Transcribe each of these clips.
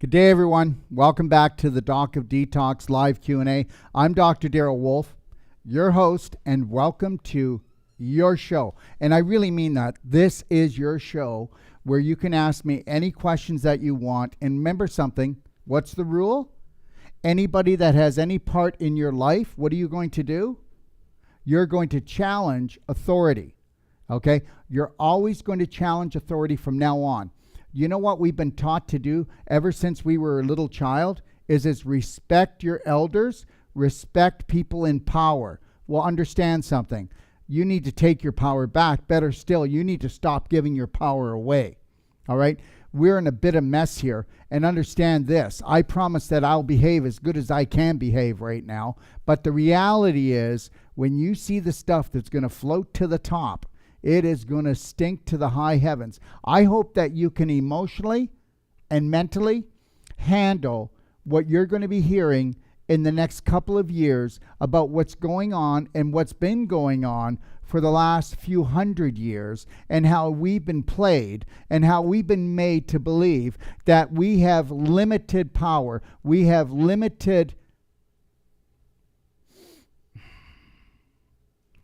Good day, everyone. Welcome back to the Doc of Detox live Q&A. I'm Dr. Darrell Wolfe, your host, and welcome to your show. And I really mean that. This is your show where you can ask me any questions that you want. And remember something. What's the rule? Anybody that has any part in your life, what are you going to do? You're going to challenge authority. Okay? You're always going to challenge authority from now on. You know what we've been taught to do ever since we were a little child is respect your elders, respect people in power. Well, understand something. You need to take your power back. Better still, you need to stop giving your power away. All right? We're in a bit of mess here. And understand this. I promise that I'll behave as good as I can behave right now. But the reality is, when you see the stuff that's going to float to the top, it is going to stink to the high heavens. I hope that you can emotionally and mentally handle what you're going to be hearing in the next couple of years about what's going on and what's been going on for the last few hundred years, and how we've been played and how we've been made to believe that we have limited power. We have limited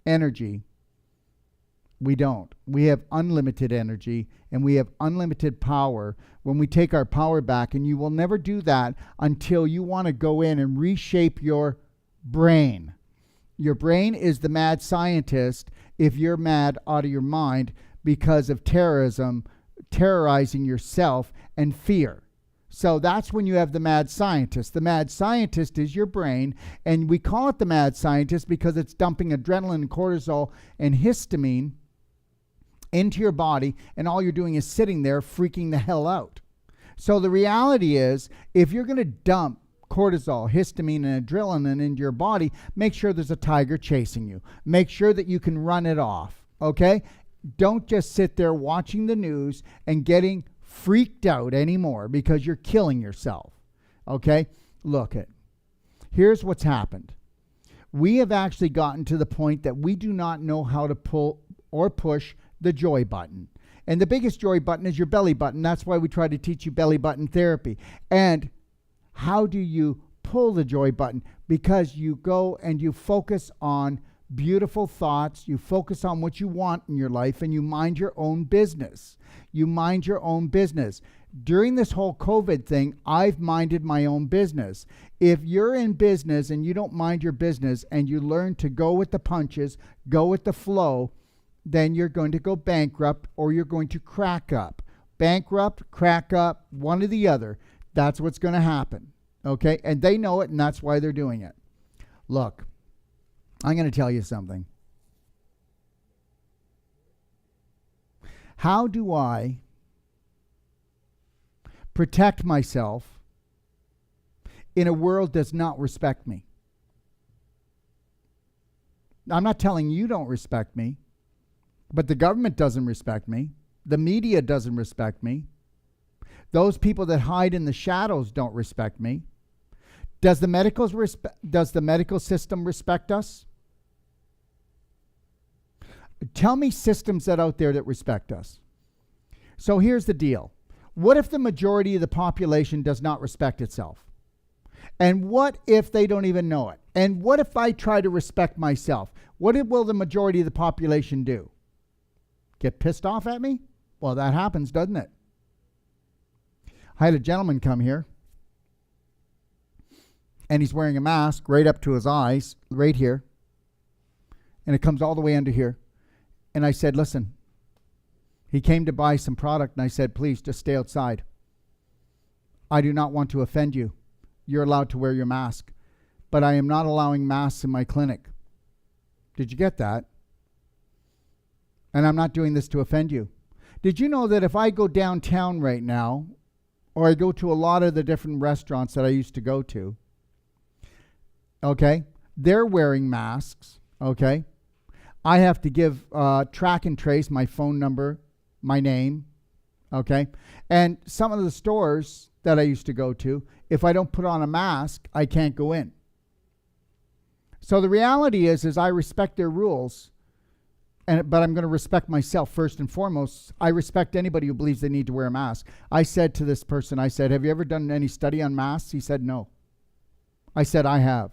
energy. We don't. We have unlimited energy and we have unlimited power when we take our power back. And you will never do that until you want to go in and reshape your brain. Your brain is the mad scientist if you're mad out of your mind because of terrorism, terrorizing yourself, and fear. So that's when you have the mad scientist. The mad scientist is your brain, and we call it the mad scientist because it's dumping adrenaline, cortisol, and histamine into your body, and all you're doing is sitting there freaking the hell out. So the reality is, if you're going to dump cortisol, histamine, and adrenaline into your body, make sure there's a tiger chasing you. Make sure that you can run it off, okay? Don't just sit there watching the news and getting freaked out anymore because you're killing yourself, okay? Look, here's what's happened. We have actually gotten to the point that we do not know how to pull or push the joy button. And the biggest joy button is your belly button. That's why we try to teach you belly button therapy. And how do you pull the joy button? Because you go and you focus on beautiful thoughts. You focus on what you want in your life, and you mind your own business. You mind your own business. During this whole COVID thing, I've minded my own business. If you're in business and you don't mind your business and you learn to go with the punches, go with the flow, then you're going to go bankrupt or you're going to crack up. Bankrupt, crack up, one or the other. That's what's going to happen. Okay? And they know it, and that's why they're doing it. Look, I'm going to tell you something. How do I protect myself in a world that does not respect me? I'm not telling you don't respect me. But the government doesn't respect me. The media doesn't respect me. Those people that hide in the shadows don't respect me. Does the medical system respect us? Tell me systems that out there that respect us. So here's the deal. What if the majority of the population does not respect itself? And what if they don't even know it? And what if I try to respect myself? What will the majority of the population do? Get pissed off at me? Well, that happens, doesn't it? I had a gentleman come here, and he's wearing a mask right up to his eyes, right here, and it comes all the way under here. And I said, listen, he came to buy some product, and I said, please, just stay outside. I do not want to offend you. You're allowed to wear your mask, but I am not allowing masks in my clinic. Did you get that? And I'm not doing this to offend you. Did you know that if I go downtown right now, or I go to a lot of the different restaurants that I used to go to, okay, they're wearing masks, okay? I have to give track and trace my phone number, my name, okay? And some of the stores that I used to go to, if I don't put on a mask, I can't go in. So the reality is I respect their rules. but I'm going to respect myself first and foremost. I respect anybody who believes they need to wear a mask. I said to this person, I said, have you ever done any study on masks? He said, no. I said, I have.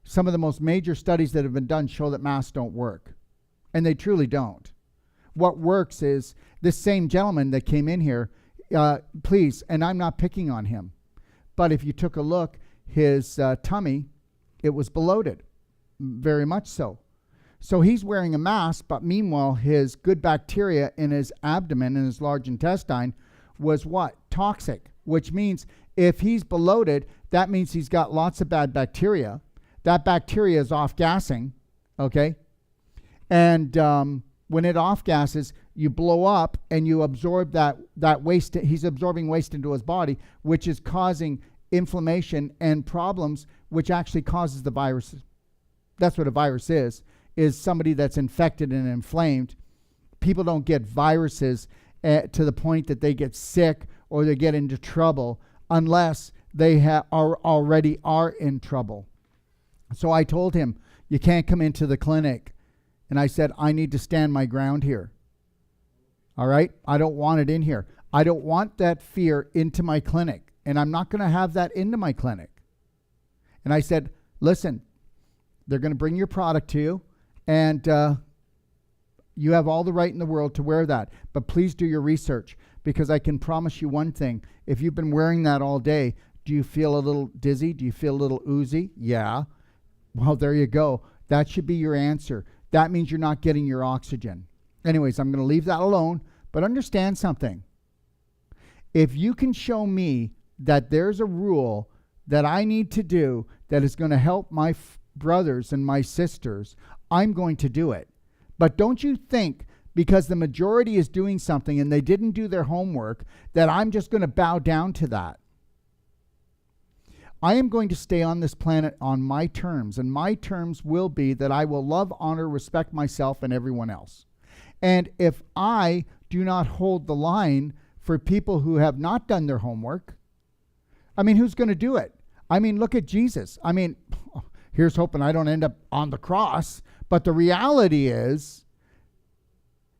Some of the most major studies that have been done show that masks don't work. And they truly don't. What works is this same gentleman that came in here, please, and I'm not picking on him, but if you took a look, his tummy, it was bloated, very much so. So he's wearing a mask, but meanwhile, his good bacteria in his abdomen and his large intestine was what? Toxic, which means if he's bloated, that means he's got lots of bad bacteria. That bacteria is off-gassing, okay? And when it off-gasses, you blow up and you absorb that waste. He's absorbing waste into his body, which is causing inflammation and problems, which actually causes the virus. That's what a virus is somebody that's infected and inflamed. People don't get viruses to the point that they get sick or they get into trouble unless they already are in trouble. So I told him, you can't come into the clinic. And I said, I need to stand my ground here. All right? I don't want it in here. I don't want that fear into my clinic. And I'm not going to have that into my clinic. And I said, listen, they're going to bring your product to you. And you have all the right in the world to wear that. But please do your research, because I can promise you one thing. If you've been wearing that all day, do you feel a little dizzy? Do you feel a little oozy? Yeah. Well, there you go. That should be your answer. That means you're not getting your oxygen. Anyways, I'm going to leave that alone. But understand something. If you can show me that there's a rule that I need to do that is going to help my brothers and my sisters, I'm going to do it. But don't you think because the majority is doing something and they didn't do their homework that I'm just going to bow down to that. I am going to stay on this planet on my terms, and my terms will be that I will love, honor, respect myself and everyone else. And if I do not hold the line for people who have not done their homework, I mean, who's going to do it? I mean, look at Jesus. I mean, here's hoping I don't end up on the cross. But the reality is,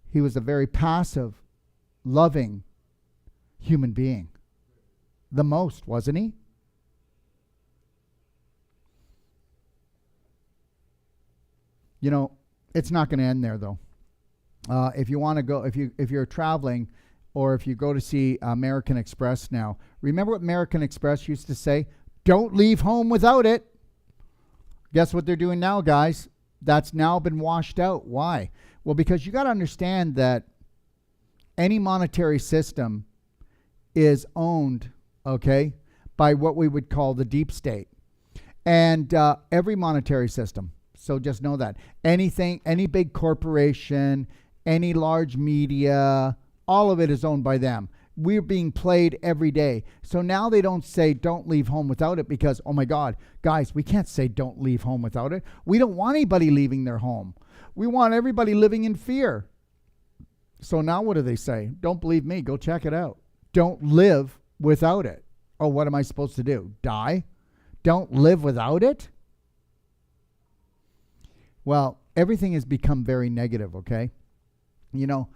he was a very passive, loving human being. The most, wasn't he? You know, it's not going to end there, though. If you want to go, if you're traveling, or if you go to see American Express now, remember what American Express used to say? Don't leave home without it. Guess what they're doing now, guys? That's now been washed out. Why? Well, because you got to understand that any monetary system is owned, okay, by what we would call the deep state. And every monetary system. So just know that. Anything, any big corporation, any large media, all of it is owned by them. We're being played every day. So now they don't say don't leave home without it because, oh my God, guys, we can't say don't leave home without it. We don't want anybody leaving their home. We want everybody living in fear. So now what do they say? Don't believe me. Go check it out. Don't live without it. Oh, what am I supposed to do? Die? Don't live without it? Well, everything has become very negative, okay? You know,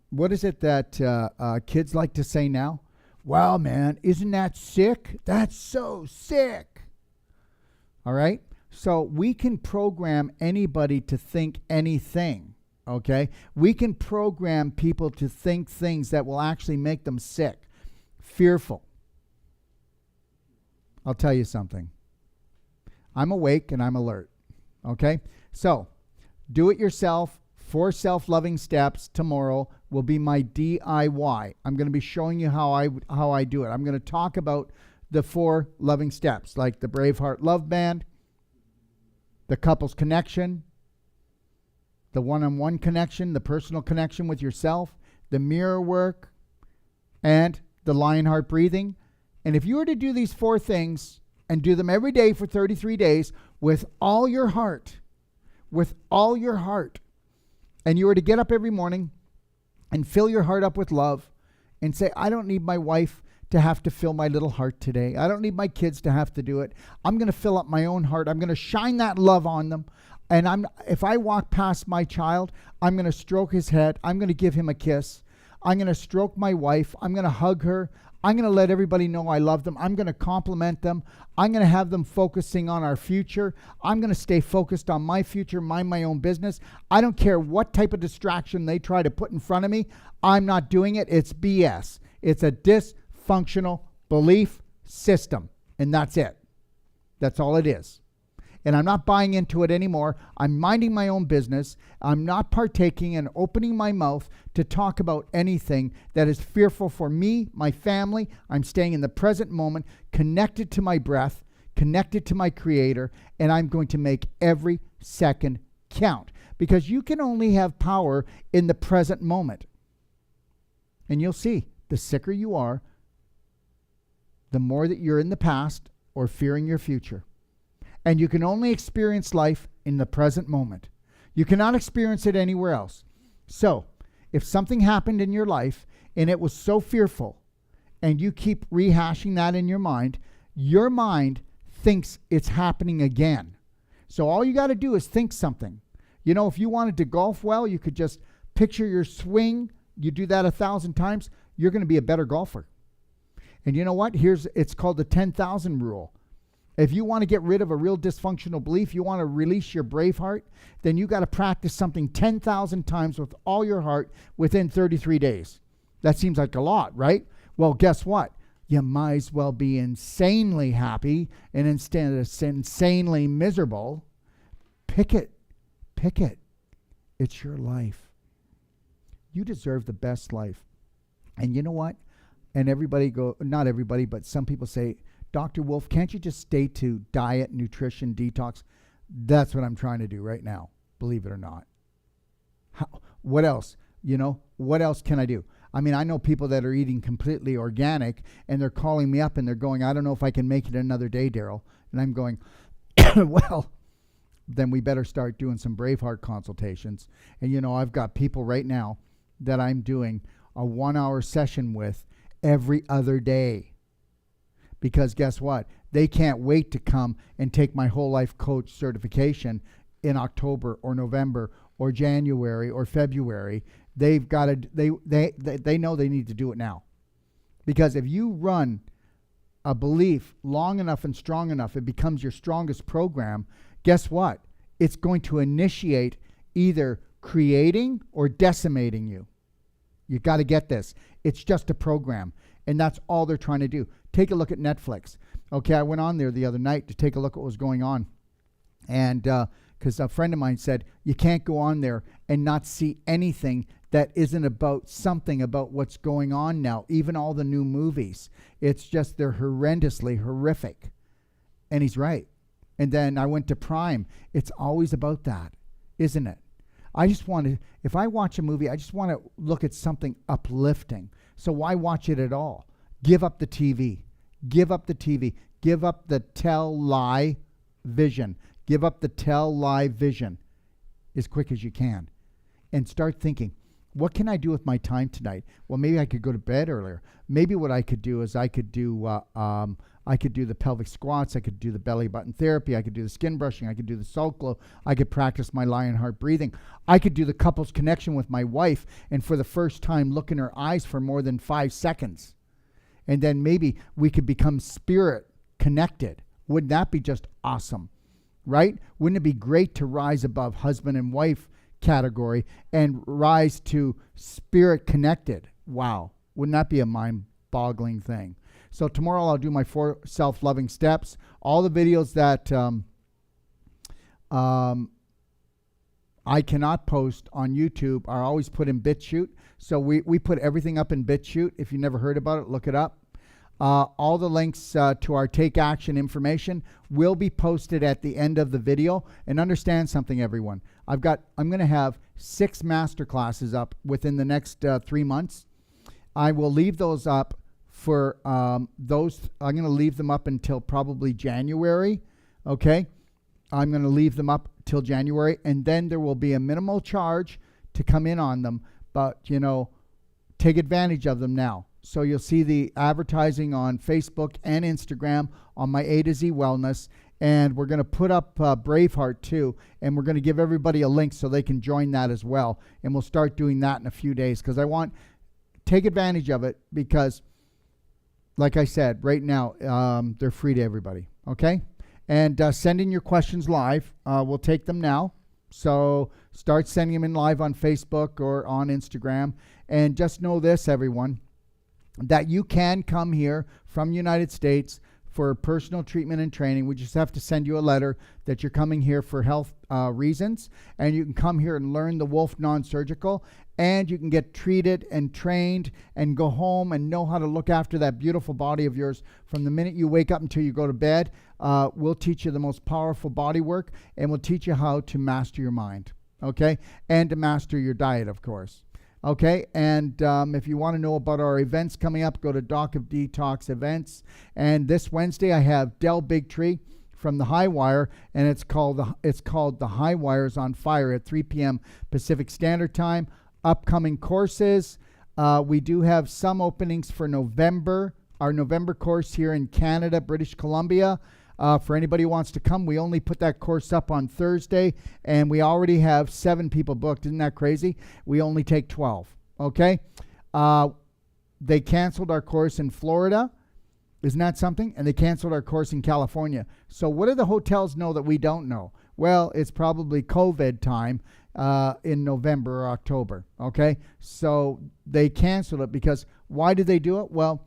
what is it that kids like to say now? Wow, man, isn't that sick? That's so sick. All right? So we can program anybody to think anything, okay? We can program people to think things that will actually make them sick, fearful. I'll tell you something. I'm awake and I'm alert, okay? So do it yourself. 4 self-loving steps tomorrow will be my DIY. I'm going to be showing you how I do it. I'm going to talk about the 4 loving steps, like the Braveheart Love Band, the couples connection, the one-on-one connection, the personal connection with yourself, the mirror work, and the Lionheart breathing. And if you were to do these 4 things and do them every day for 33 days with all your heart, and you were to get up every morning and fill your heart up with love and say, I don't need my wife to have to fill my little heart today. I don't need my kids to have to do it. I'm going to fill up my own heart. I'm going to shine that love on them. And if I walk past my child, I'm going to stroke his head. I'm going to give him a kiss. I'm going to stroke my wife. I'm going to hug her. I'm going to let everybody know I love them. I'm going to compliment them. I'm going to have them focusing on our future. I'm going to stay focused on my future, mind my own business. I don't care what type of distraction they try to put in front of me. I'm not doing it. It's BS. It's a dysfunctional belief system, and that's it. That's all it is. And I'm not buying into it anymore. I'm minding my own business. I'm not partaking and opening my mouth to talk about anything that is fearful for me, my family. I'm staying in the present moment, connected to my breath, connected to my Creator, and I'm going to make every second count, because you can only have power in the present moment. And you'll see, the sicker you are, the more that you're in the past or fearing your future. And you can only experience life in the present moment. You cannot experience it anywhere else. So, if something happened in your life and it was so fearful, and you keep rehashing that in your mind thinks it's happening again. So all you got to do is think something. You know, if you wanted to golf well, you could just picture your swing. You do that 1,000 times, you're going to be a better golfer. And you know what? It's called the 10,000 rule. If you want to get rid of a real dysfunctional belief, you want to release your brave heart, then you got to practice something 10,000 times with all your heart within 33 days. That seems like a lot, right? Well, guess what? You might as well be insanely happy, and instead of insanely miserable, pick it. Pick it. It's your life. You deserve the best life. And you know what? And not everybody, but some people say, Dr. Wolfe, can't you just stay to diet, nutrition, detox? That's what I'm trying to do right now, believe it or not. What else? What else can I do? I mean, I know people that are eating completely organic, and they're calling me up and they're going, I don't know if I can make it another day, Darrell. And I'm going, well, then we better start doing some Braveheart consultations. And, I've got people right now that I'm doing a 1-hour session with every other day. Because guess what? They can't wait to come and take my whole life coach certification in October or November or January or February. They've got to, they know they need to do it now. Because if you run a belief long enough and strong enough, it becomes your strongest program. Guess what? It's going to initiate either creating or decimating you. You got to get this. It's just a program. And that's all they're trying to do. Take a look at Netflix. Okay, I went on there the other night to take a look at what was going on. And because a friend of mine said, you can't go on there and not see anything that isn't about something about what's going on now. Even all the new movies. It's just, they're horrendously horrific. And he's right. And then I went to Prime. It's always about that, isn't it? I just want to, if I watch a movie, I just want to look at something uplifting. So why watch it at all? Give up the TV. Give up the TV. Give up the tell-lie vision. Give up the tell-lie vision as quick as you can. And start thinking, what can I do with my time tonight? Well, maybe I could go to bed earlier. Maybe what I could do is I could do the pelvic squats. I could do the belly button therapy. I could do the skin brushing. I could do the salt glow. I could practice my lion heart breathing. I could do the couples connection with my wife, and for the first time look in her eyes for more than 5 seconds. And then maybe we could become spirit connected. Wouldn't that be just awesome? Right? Wouldn't it be great to rise above husband and wife category and rise to spirit connected? Wow. Wouldn't that be a mind-boggling thing? So tomorrow I'll do my 4 self-loving steps. All the videos that I cannot post on YouTube are always put in BitChute. So we put everything up in BitChute. If you never heard about it, look it up. All the links to our Take Action information will be posted at the end of the video. And understand something, everyone. I'm going to have 6 masterclasses up within the next 3 months. I will leave those up for those. I'm going to leave them up until probably January. Okay. I'm going to leave them up till January, and then there will be a minimal charge to come in on them. But, take advantage of them now. So you'll see the advertising on Facebook and Instagram on my A to Z Wellness. And we're going to put up Braveheart too, and we're going to give everybody a link so they can join that as well. And we'll start doing that in a few days because take advantage of it because, like I said, right now they're free to everybody. Okay? And send in your questions live. We'll take them now. So start sending them in live on Facebook or on Instagram. And just know this, everyone, that you can come here from the United States for personal treatment and training. We just have to send you a letter that you're coming here for health reasons. And you can come here and learn the Wolfe non-surgical. And you can get treated and trained and go home and know how to look after that beautiful body of yours from the minute you wake up until you go to bed. We'll teach you the most powerful body work, and we'll teach you how to master your mind, okay? And to master your diet, of course. Okay, and if you want to know about our events coming up, go to Doc of Detox events. And this Wednesday, I have Del Bigtree from the High Wire, and it's called the High Wires on Fire at 3 p.m. Pacific Standard Time. Upcoming courses, we do have some openings for November. Our November course here in Canada, British Columbia. For anybody who wants to come, we only put that course up on Thursday, and we already have 7 people booked. Isn't that crazy? We only take 12, okay? They canceled our course in Florida. Isn't that something? And they canceled our course in California. So what do the hotels know that we don't know? Well, it's probably COVID time in November or October, okay? So they canceled it because why did they do it? Well,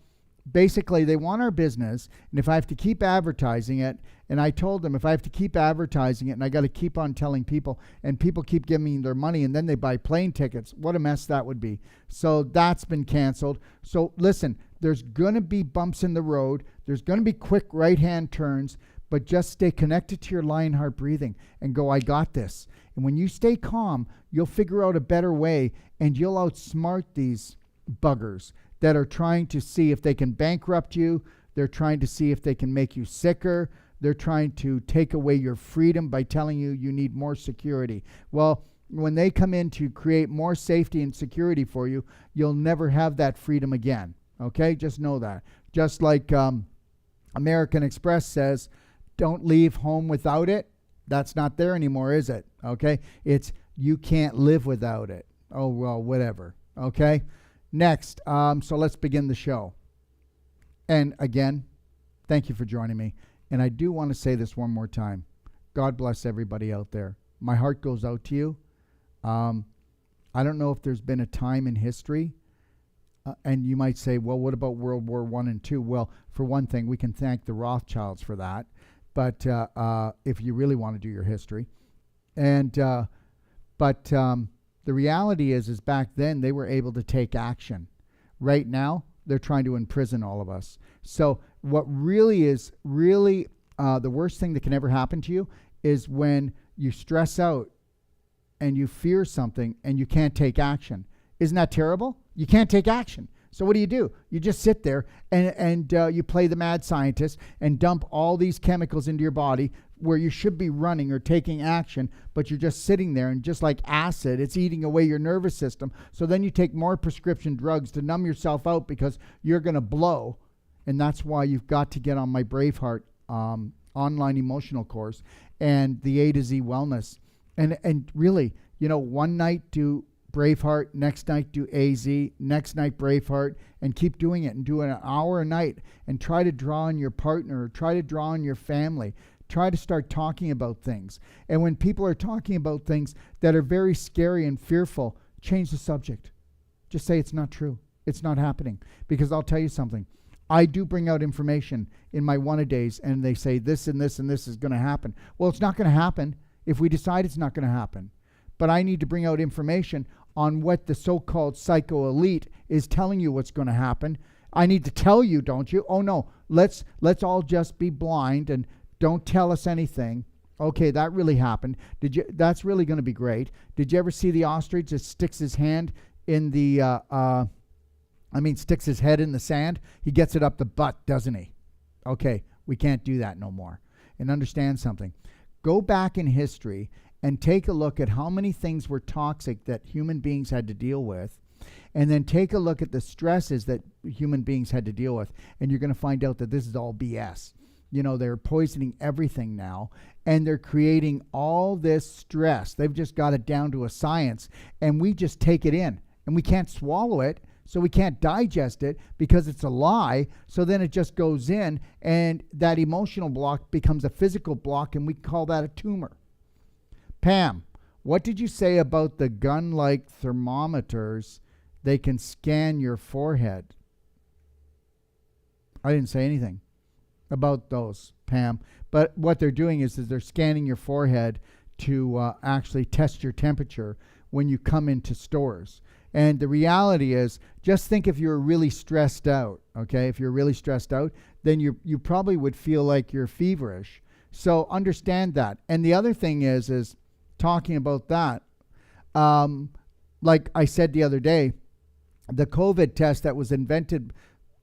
basically, they want our business, and if I have to keep advertising it, and I told them if I have to keep advertising it, and I got to keep on telling people, and people keep giving me their money, and then they buy plane tickets, what a mess that would be. So that's been canceled. So listen, there's going to be bumps in the road. There's going to be quick right-hand turns, but just stay connected to your Lionheart breathing and go, I got this. And when you stay calm, you'll figure out a better way, and you'll outsmart these buggers that are trying to see if they can bankrupt you. They're trying to see if they can make you sicker. They're trying to take away your freedom by telling you you need more security. Well, when they come in to create more safety and security for you, you'll never have that freedom again. Okay? Just know that. Just like American Express says, don't leave home without it. That's not there anymore, is it? Okay? It's you can't live without it. Oh, well, whatever. Okay? Next, so let's begin the show. And again, thank you for joining me. And I do want to say this one more time. God bless everybody out there. My heart goes out to you. I don't know if there's been a time in history, and you might say, well, what about World War I and II? Well, for one thing, we can thank the Rothschilds for that. But if you really want to do your history. And the reality is back then they were able to take action. Right now, they're trying to imprison all of us. So what really is the worst thing that can ever happen to you is when you stress out and you fear something and you can't take action. Isn't that terrible? You can't take action. So what do? You just sit there and you play the mad scientist and dump all these chemicals into your body where you should be running or taking action, but you're just sitting there, and just like acid, it's eating away your nervous system. So then you take more prescription drugs to numb yourself out because you're going to blow. And that's why you've got to get on my Braveheart online emotional course and the A to Z wellness. And really, one night do Braveheart, next night do AZ, next night Braveheart, and keep doing it and do it an hour a night and try to draw on your partner, or try to draw on your family. Try to start talking about things. And when people are talking about things that are very scary and fearful, change the subject. Just say it's not true. It's not happening. Because I'll tell you something. I do bring out information in my one-a-days, and they say this and this and this is going to happen. Well, it's not going to happen if we decide it's not going to happen. But I need to bring out information on what the so-called psycho elite is telling you what's going to happen. I need to tell you, don't you? Oh, no. Let's all just be blind and don't tell us anything. Okay, that really happened. That's really going to be great. Did you ever see the ostrich that sticks his hand in the, sticks his head in the sand? He gets it up the butt, doesn't he? Okay, we can't do that no more. And understand something. Go back in history and take a look at how many things were toxic that human beings had to deal with. And then take a look at the stresses that human beings had to deal with. And you're going to find out that this is all BS. They're poisoning everything now, and they're creating all this stress. They've just got it down to a science, and we just take it in, and we can't swallow it, so we can't digest it because it's a lie. So then it just goes in, and that emotional block becomes a physical block, and we call that a tumor. Pam, what did you say about the gun-like thermometers? They can scan your forehead. I didn't say anything about those, Pam. But what they're doing is they're scanning your forehead to actually test your temperature when you come into stores. And the reality is, just think if you're really stressed out, okay? If you're really stressed out, then you probably would feel like you're feverish. So understand that. And the other thing is talking about that, like I said the other day, the COVID test that was invented,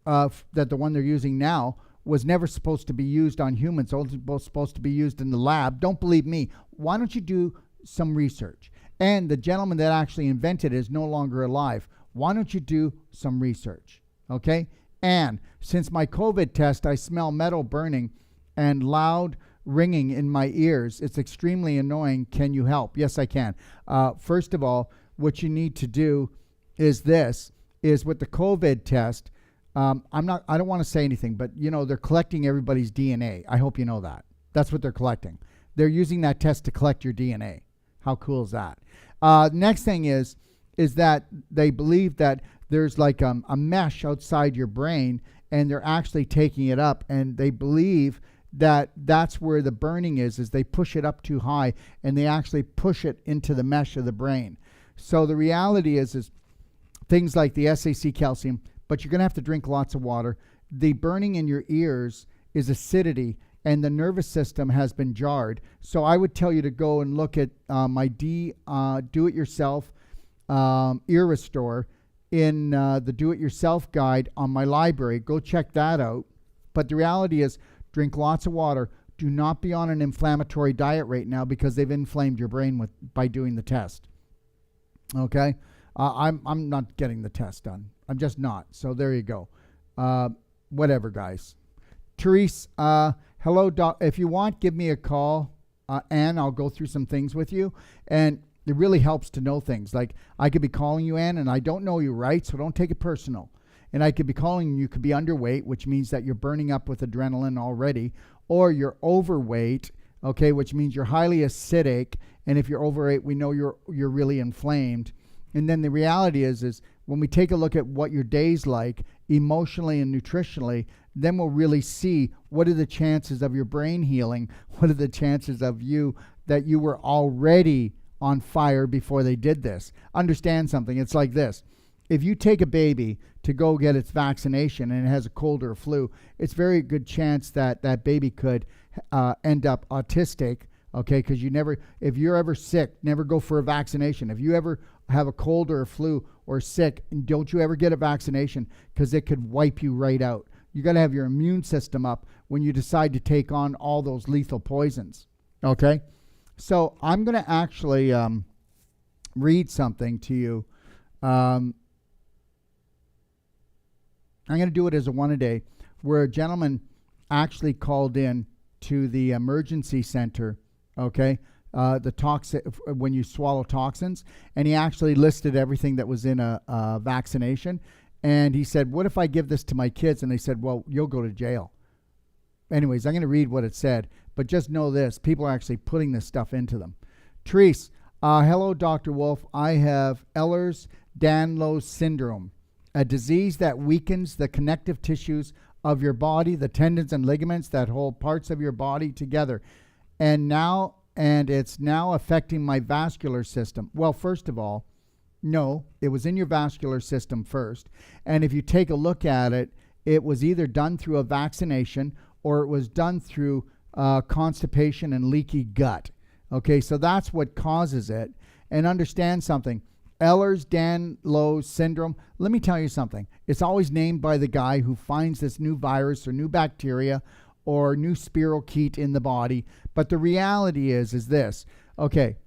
that the one they're using now, was never supposed to be used on humans. Only supposed to be used in the lab. Don't believe me. Why don't you do some research? And the gentleman that actually invented it is no longer alive. Why don't you do some research? Okay? And since my COVID test, I smell metal burning and loud ringing in my ears. It's extremely annoying. Can you help? Yes, I can. First of all, what you need to do is with the COVID test, I don't want to say anything, but they're collecting everybody's DNA. I hope you know that. That's what they're collecting. They're using that test to collect your DNA. How cool is that? Next thing is that they believe that there's like a mesh outside your brain, and they're actually taking it up, and they believe that that's where the burning is they push it up too high, and they actually push it into the mesh of the brain. So the reality is things like the SAC calcium, but you're going to have to drink lots of water. The burning in your ears is acidity, and the nervous system has been jarred. So I would tell you to go and look at my do-it-yourself ear restore in the do-it-yourself guide on my library. Go check that out. But the reality is, drink lots of water. Do not be on an inflammatory diet right now because they've inflamed your brain by doing the test. Okay? I'm not getting the test done. I'm just not. So there you go. Whatever, guys. Therese, hello, Doc. If you want, give me a call, Ann. I'll go through some things with you. And it really helps to know things. Like, I could be calling you, Ann, and I don't know you, right? So don't take it personal. And I could be calling you could be underweight, which means that you're burning up with adrenaline already, or you're overweight, okay, which means you're highly acidic. And if you're overweight, we know you're really inflamed. And then the reality is when we take a look at what your day's like, emotionally and nutritionally, then we'll really see what are the chances of your brain healing, what are the chances of that you were already on fire before they did this. Understand something. It's like this. If you take a baby to go get its vaccination and it has a cold or a flu, it's very good chance that that baby could end up autistic, okay? Because if you're ever sick, never go for a vaccination. If you ever have a cold or a flu or sick, and don't you ever get a vaccination because it could wipe you right out. You got to have your immune system up when you decide to take on all those lethal poisons, okay? So I'm going to actually read something to you. I'm going to do it as a one-a-day, where a gentleman actually called in to the emergency center, okay, when you swallow toxins, and he actually listed everything that was in a vaccination, and he said, what if I give this to my kids? And they said, well, you'll go to jail. Anyways, I'm going to read what it said, but just know this, people are actually putting this stuff into them. Therese, hello, Dr. Wolfe. I have Ehlers-Danlos syndrome, a disease that weakens the connective tissues of your body, the tendons and ligaments that hold parts of your body together. And it's now affecting my vascular system. Well, first of all, no, it was in your vascular system first. And if you take a look at it, it was either done through a vaccination or it was done through constipation and leaky gut. Okay, so that's what causes it. And understand something. Ehlers-Danlos syndrome, let me tell you something. It's always named by the guy who finds this new virus or new bacteria or new spirochete in the body. But the reality is this. Okay,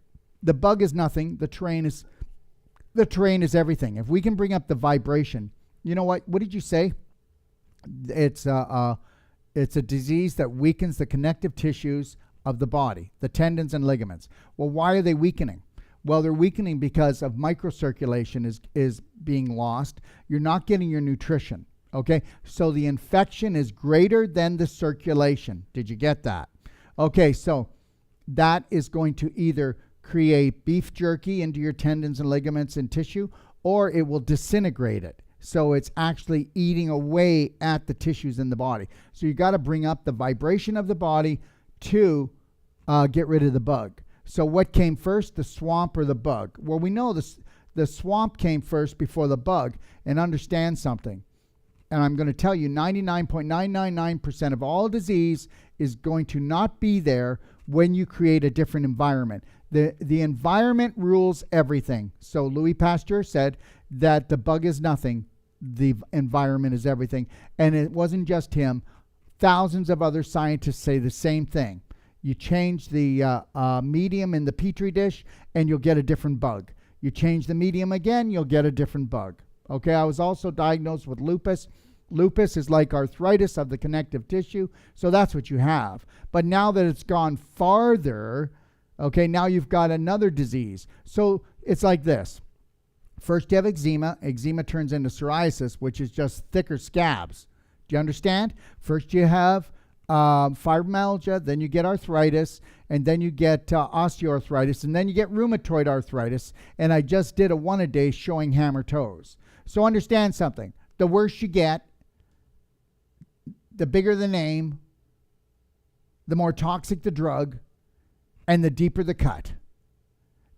the bug is nothing. The terrain is everything. If we can bring up the vibration, you know what? What did you say? It's It's a disease that weakens the connective tissues of the body, the tendons and ligaments. Well, why are they weakening? Well, they're weakening because of microcirculation is being lost. You're not getting your nutrition, okay? So the infection is greater than the circulation. Did you get that? Okay, so that is going to either create beef jerky into your tendons and ligaments and tissue, or it will disintegrate it. So it's actually eating away at the tissues in the body. So you got to bring up the vibration of the body to get rid of the bug. So what came first, the swamp or the bug? Well, we know the swamp came first before the bug. And understand something. And I'm going to tell you 99.999% of all disease is going to not be there when you create a different environment. The environment rules everything. So Louis Pasteur said that the bug is nothing, the environment is everything. And it wasn't just him. Thousands of other scientists say the same thing. You change the medium in the petri dish and you'll get a different bug. You change the medium again, you'll get a different bug. Okay, I was also diagnosed with lupus. Lupus is like arthritis of the connective tissue, so that's what you have. But now that it's gone farther, okay, now you've got another disease. So it's like this. First you have eczema. Eczema turns into psoriasis, which is just thicker scabs. Do you understand? First you have fibromyalgia, then you get arthritis, and then you get osteoarthritis, and then you get rheumatoid arthritis. And I just did a one-a-day showing hammer toes. So understand something. The worse you get, the bigger the name, the more toxic the drug, and the deeper the cut.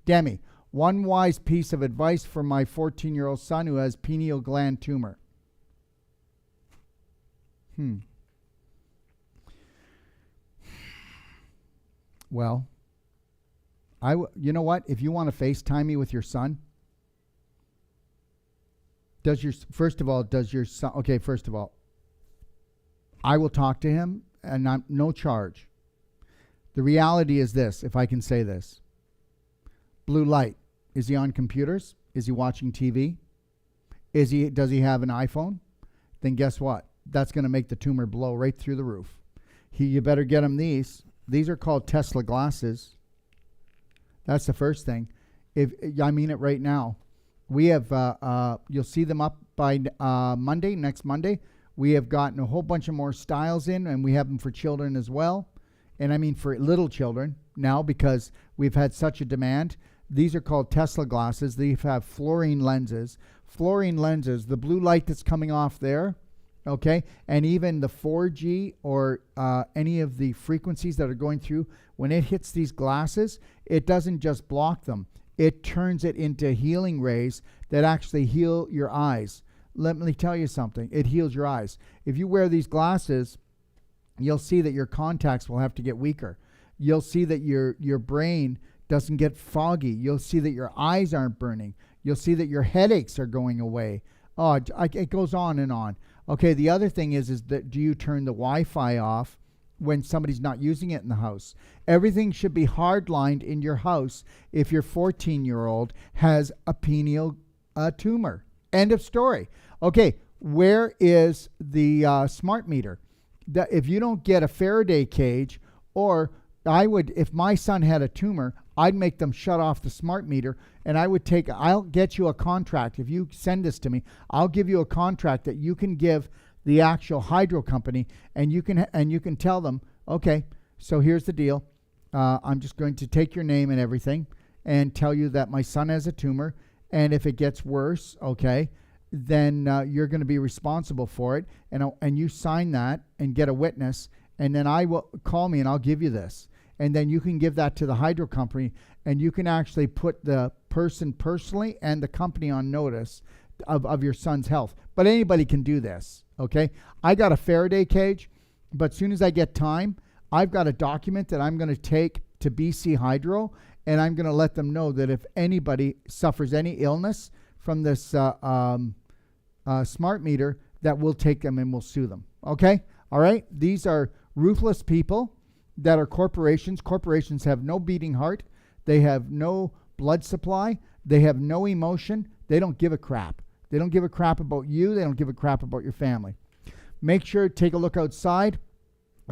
Demi, one wise piece of advice for my 14-year-old son who has pineal gland tumor. Well, you know what? If you want to FaceTime me with your son, first of all, I will talk to him, and I'm no charge. The reality is this, if I can say this. Blue light. Is he on computers? Is he watching TV? Does he have an iPhone? Then guess what? That's going to make the tumor blow right through the roof. You better get him these. These are called Tesla glasses. That's the first thing. I mean it right now. We have, you'll see them up by next Monday. We have gotten a whole bunch of more styles in, and we have them for children as well. And I mean for little children now, because we've had such a demand. These are called Tesla glasses. They have fluorine lenses. Fluorine lenses, the blue light that's coming off there, okay, and even the 4G or any of the frequencies that are going through, when it hits these glasses, it doesn't just block them. It turns it into healing rays that actually heal your eyes. Let me tell you something. It heals your eyes. If you wear these glasses, you'll see that your contacts will have to get weaker. You'll see that your brain doesn't get foggy. You'll see that your eyes aren't burning. You'll see that your headaches are going away. Oh, it goes on and on. Okay, the other thing is that do you turn the Wi-Fi off when somebody's not using it in the house? Everything should be hardlined in your house if your 14-year-old has a pineal tumor. End of story. Okay, where is the smart meter? If you don't get a Faraday cage, or if my son had a tumor, I'd make them shut off the smart meter, and I'll get you a contract. If you send this to me, I'll give you a contract that you can give the actual hydro company, and you can tell them, okay, so here's the deal. I'm just going to take your name and everything and tell you that my son has a tumor, and if it gets worse, okay, then you're going to be responsible for it, and you sign that and get a witness, and then call me and I'll give you this. And then you can give that to the hydro company, and you can actually put the person personally and the company on notice of your son's health. But anybody can do this, okay? I got a Faraday cage, but as soon as I get time, I've got a document that I'm going to take to BC Hydro, and I'm going to let them know that if anybody suffers any illness from this smart meter, that we'll take them and we'll sue them, okay? All right? These are ruthless people that are corporations. Corporations have no beating heart. They have no blood supply. They have no emotion. They don't give a crap. They don't give a crap about you. They don't give a crap about your family. Make sure to take a look outside.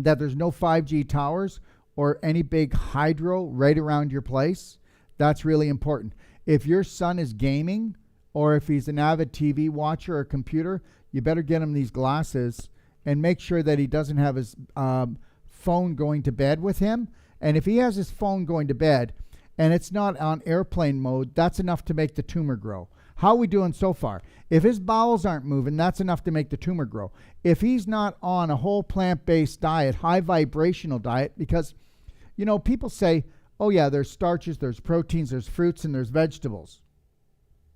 that there's no 5G towers or any big hydro right around your place. That's really important. If your son is gaming or if he's an avid TV watcher or computer, you better get him these glasses and make sure that he doesn't have his phone going to bed with him. And if he has his phone going to bed and it's not on airplane mode, that's enough to make the tumor grow. How are we doing so far? If his bowels aren't moving, that's enough to make the tumor grow. If he's not on a whole plant-based diet, high vibrational diet, because, you know, people say, oh yeah, there's starches, there's proteins, there's fruits, and there's vegetables.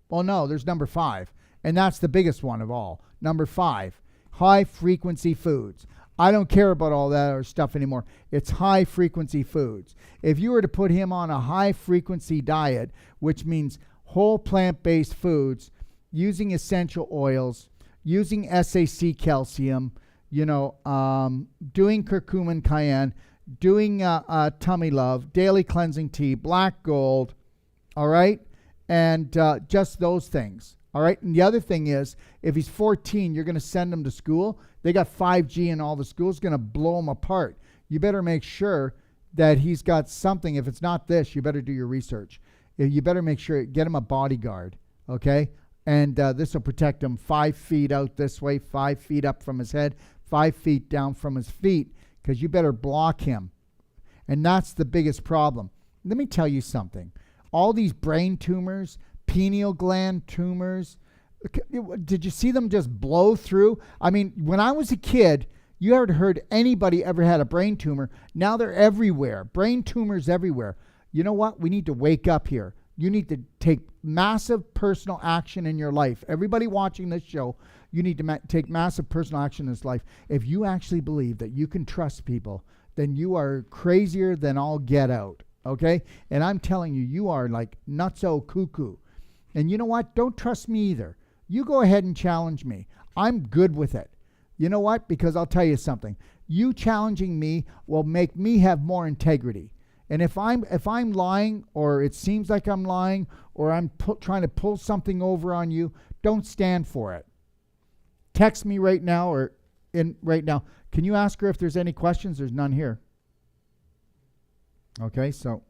Well, no, there's number 5. And that's the biggest one of all. Number 5, high-frequency foods. I don't care about all that other stuff anymore. It's high-frequency foods. If you were to put him on a high-frequency diet, which means whole plant-based foods, using essential oils, using SAC calcium, you know, doing curcumin cayenne, doing tummy love, daily cleansing tea, black gold, all right? And just those things, all right? And the other thing is, if he's 14, you're going to send him to school. They got 5G in all the schools, going to blow him apart. You better make sure that he's got something. If it's not this, you better do your research. You better make sure, get him a bodyguard, okay? And this will protect him 5 feet out this way, 5 feet up from his head, 5 feet down from his feet, because you better block him. And that's the biggest problem. Let me tell you something. All these brain tumors, pineal gland tumors, did you see them just blow through? I mean, when I was a kid, you ever heard anybody ever had a brain tumor? Now they're everywhere. Brain tumors everywhere. You know what? We need to wake up here. You need to take massive personal action in your life. Everybody watching this show, you need to take massive personal action in this life. If you actually believe that you can trust people, then you are crazier than all get out, okay? And I'm telling you, you are like nutso cuckoo. And you know what? Don't trust me either. You go ahead and challenge me. I'm good with it. You know what? Because I'll tell you something. You challenging me will make me have more integrity. And if I'm lying, or it seems like I'm lying, or I'm trying to pull something over on you, don't stand for it. Text me right now, right now. Can you ask her if there's any questions? There's none here. Okay, so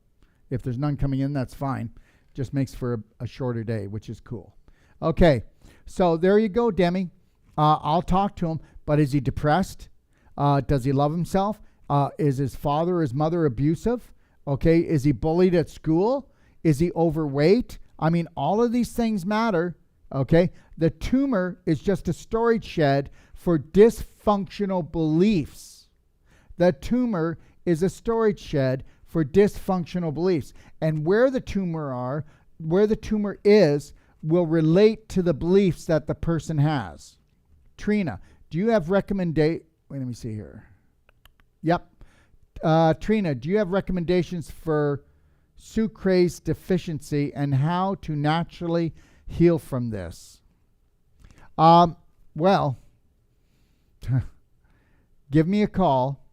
if there's none coming in, that's fine. Just makes for a shorter day, which is cool. Okay, so there you go, Demi. I'll talk to him, but is he depressed? Does he love himself? Is his father or his mother abusive? Okay, is he bullied at school? Is he overweight? I mean, all of these things matter, okay? The tumor is just a storage shed for dysfunctional beliefs. The tumor is a storage shed for dysfunctional beliefs. And where the tumor is, will relate to the beliefs that the person has. Trina, do you have Wait, let me see here. Yep. Trina, do you have recommendations for Sucrase deficiency and how to naturally heal from this? Well, give me a call,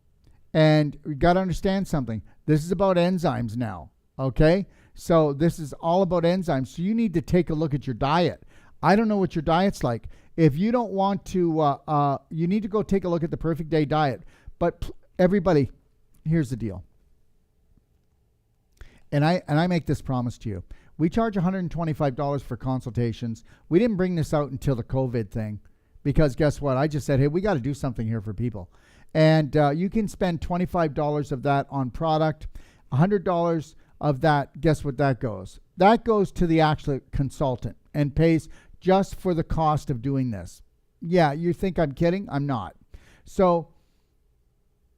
and you got to understand something. This is about enzymes now, okay? So this is all about enzymes. So you need to take a look at your diet. I don't know what your diet's like. If you don't want to, you need to go take a look at the Perfect Day diet. But everybody, here's the deal. And I make this promise to you. We charge $125 for consultations. We didn't bring this out until the COVID thing, because guess what? I just said, hey, we got to do something here for people. And you can spend $25 of that on product. $100 of that, guess what that goes? That goes to the actual consultant and pays just for the cost of doing this. Yeah, you think I'm kidding? I'm not. So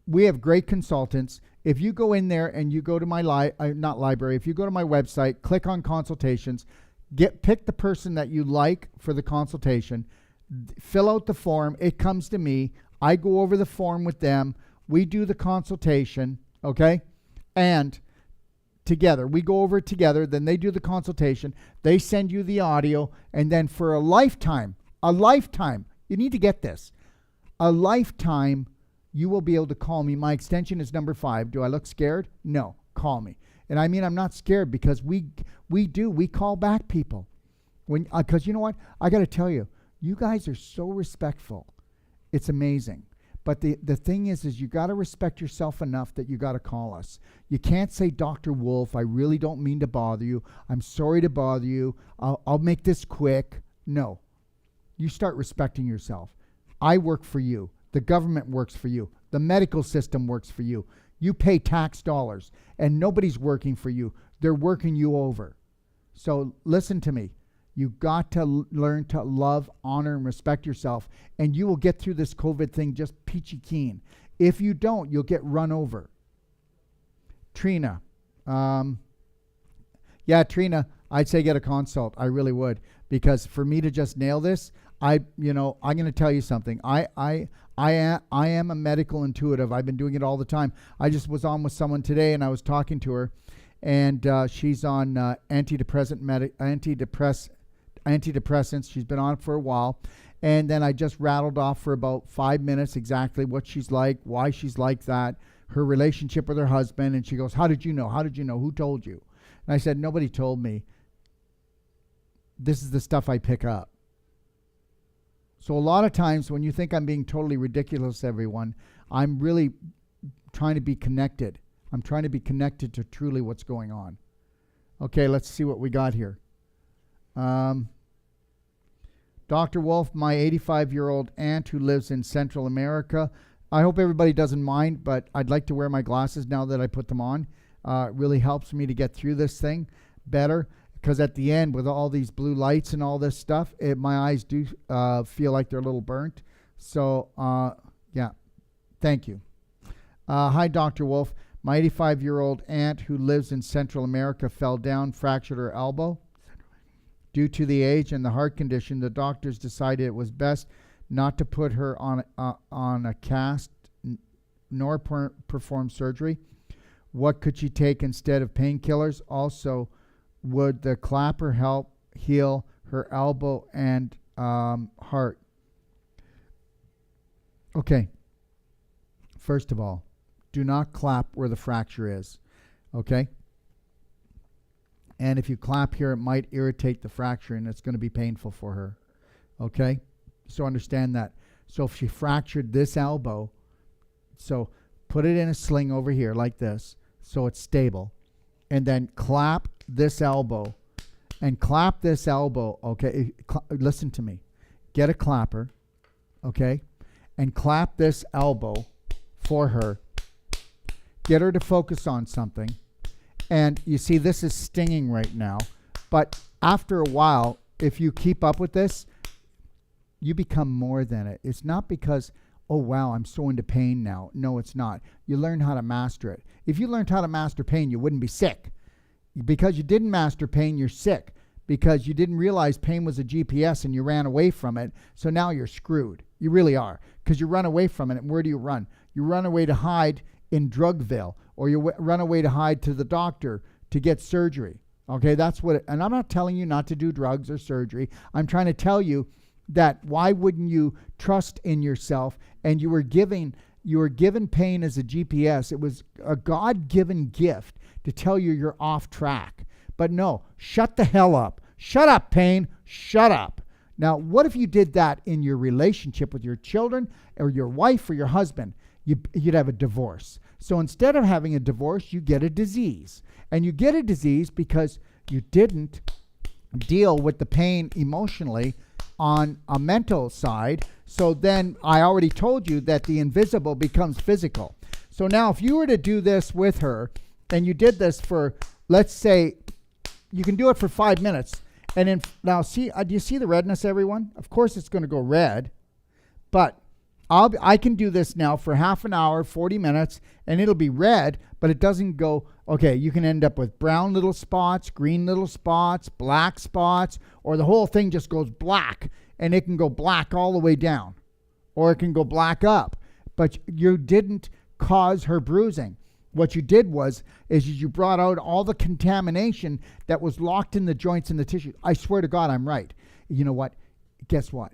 we have great consultants. If you go in there and you go to my if you go to my website, click on consultations, pick the person that you like for the consultation, fill out the form. It comes to me. I go over the form with them. We do the consultation, okay? And together, we go over it together. Then they do the consultation. They send you the audio. And then for a lifetime, you need to get this. A lifetime, you will be able to call me. My extension is number 5. Do I look scared? No, call me. And I mean, I'm not scared, because we call back people. Because you know what? I got to tell you, you guys are so respectful. It's amazing. But the thing is you got to respect yourself enough that you got to call us. You can't say, Dr. Wolfe, I really don't mean to bother you. I'm sorry to bother you. I'll make this quick. No. You start respecting yourself. I work for you. The government works for you. The medical system works for you. You pay tax dollars, and nobody's working for you. They're working you over. So listen to me. You got to learn to love, honor, and respect yourself, and you will get through this COVID thing just peachy keen. If you don't, you'll get run over. Trina. Trina, I'd say get a consult. I really would. Because for me to just nail this, I'm going to tell you something. I am a medical intuitive. I've been doing it all the time. I just was on with someone today, and I was talking to her, and she's on antidepressants. She's been on it for a while, and then I just rattled off for about 5 minutes exactly what she's like, why she's like that, her relationship with her husband, and she goes, "How did you know? How did you know? Who told you?" And I said, "Nobody told me. This is the stuff I pick up." So a lot of times when you think I'm being totally ridiculous, everyone, I'm really trying to be connected. I'm trying to be connected to truly what's going on. Okay, let's see what we got here. Dr. Wolfe, my 85-year-old aunt who lives in Central America. I hope everybody doesn't mind, but I'd like to wear my glasses now that I put them on. It really helps me to get through this thing better. Because at the end, with all these blue lights and all this stuff, my eyes do feel like they're a little burnt. So, thank you. Hi, Dr. Wolfe. My 85-year-old aunt who lives in Central America fell down, fractured her elbow. Due to the age and the heart condition, the doctors decided it was best not to put her on a cast nor perform surgery. What could she take instead of painkillers? Also, would the clapper help heal her elbow and heart? Okay. First of all, do not clap where the fracture is. Okay? And if you clap here, it might irritate the fracture, and it's going to be painful for her. Okay? So understand that. So if she fractured this elbow, so put it in a sling over here like this so it's stable. And then clap this elbow and clap this elbow. Okay, listen to me. Get a clapper, okay, and clap this elbow for her. Get her to focus on something. And you see, this is stinging right now. But after a while, if you keep up with this, you become more than it. It's not because, oh, wow, I'm so into pain now. No, it's not. You learn how to master it. If you learned how to master pain, you wouldn't be sick. Because you didn't master pain, you're sick. Because you didn't realize pain was a GPS and you ran away from it. So now you're screwed. You really are. Because you run away from it. And where do you run? You run away to hide in Drugville. Or you run away to hide to the doctor to get surgery. Okay, that's what and I'm not telling you not to do drugs or surgery. I'm trying to tell you that why wouldn't you trust in yourself? And you were given pain as a GPS. It was a God-given gift to tell you you're off track. But no, shut the hell up. Shut up, pain. Shut up. Now, what if you did that in your relationship with your children or your wife or your husband? You'd have a divorce. So instead of having a divorce, you get a disease. And you get a disease because you didn't deal with the pain emotionally on a mental side. So then I already told you that the invisible becomes physical. So now if you were to do this with her, and you did this for, let's say, you can do it for 5 minutes. And then now see, do you see the redness, everyone? Of course it's going to go red. But I can do this now for half an hour, 40 minutes, and it'll be red, but it doesn't go, okay, you can end up with brown little spots, green little spots, black spots, or the whole thing just goes black, and it can go black all the way down, or it can go black up. But you didn't cause her bruising. What you did is you brought out all the contamination that was locked in the joints and the tissue. I swear to God, I'm right. You know what? Guess what?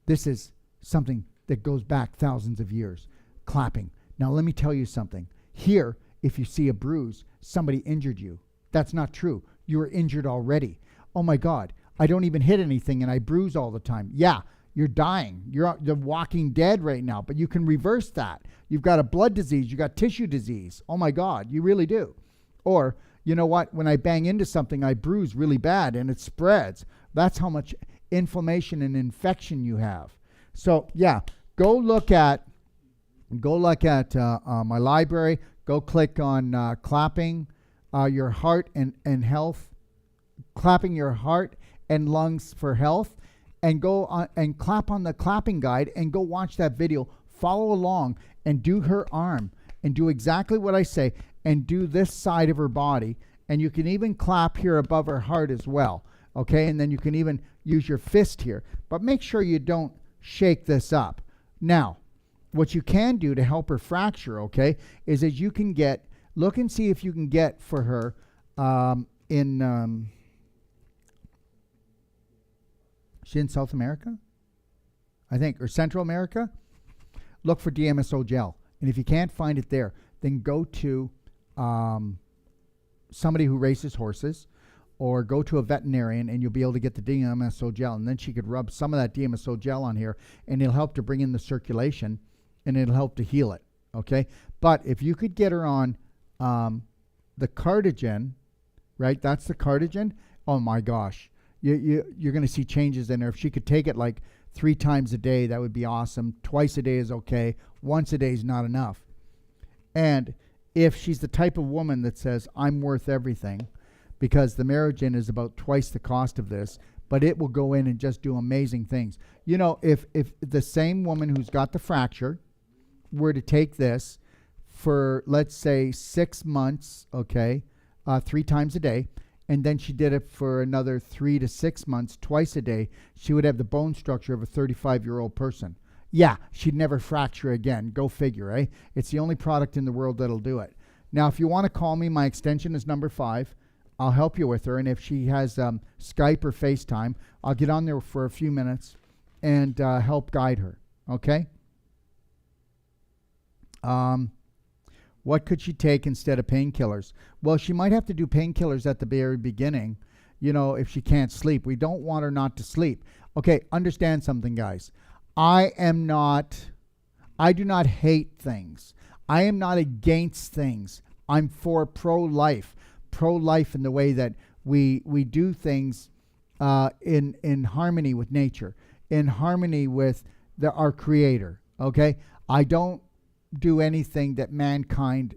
This is something that goes back thousands of years. Clapping. Now, let me tell you something. Here, if you see a bruise, somebody injured you. That's not true. You were injured already. Oh my God, I don't even hit anything and I bruise all the time. Yeah, you're dying. You're the walking dead right now, but you can reverse that. You've got a blood disease. You got tissue disease. Oh my God, you really do. Or, you know what? When I bang into something, I bruise really bad and it spreads. That's how much inflammation and infection you have. So yeah, go look at my library. Go click on clapping your heart and health, clapping your heart and lungs for health, and go on and clap on the clapping guide and go watch that video. Follow along and do her arm and do exactly what I say and do this side of her body. And you can even clap here above her heart as well. Okay, and then you can even use your fist here. But make sure you don't shake this up. Now, what you can do to help her fracture, okay, is that you can look and see if you can get for her she's in South America, I think, or Central America. Look for DMSO gel. And if you can't find it there, then go to somebody who races horses, or go to a veterinarian, and you'll be able to get the DMSO gel. And then she could rub some of that DMSO gel on here, and it'll help to bring in the circulation, and it'll help to heal it, okay? But if you could get her on the Cardigan, right? That's the Cardigan. Oh, my gosh. You're going to see changes in her. If she could take it like 3 times a day, that would be awesome. Twice a day is okay. Once a day is not enough. And if she's the type of woman that says, I'm worth everything, because the Merigen is about twice the cost of this, but it will go in and just do amazing things. You know, if the same woman who's got the fracture were to take this for, let's say, 6 months, okay, 3 times a day, and then she did it for another 3 to 6 months, twice a day, she would have the bone structure of a 35-year-old person. Yeah, she'd never fracture again. Go figure, eh? It's the only product in the world that'll do it. Now, if you want to call me, my extension is number 5. I'll help you with her, and if she has Skype or FaceTime, I'll get on there for a few minutes and help guide her, okay? What could she take instead of painkillers? Well, she might have to do painkillers at the very beginning, you know, if she can't sleep. We don't want her not to sleep. Okay, understand something, guys. I do not hate things. I am not against things. I'm for pro-life. Pro-life in the way that we do things in harmony with nature, in harmony with our creator, okay? I don't do anything that mankind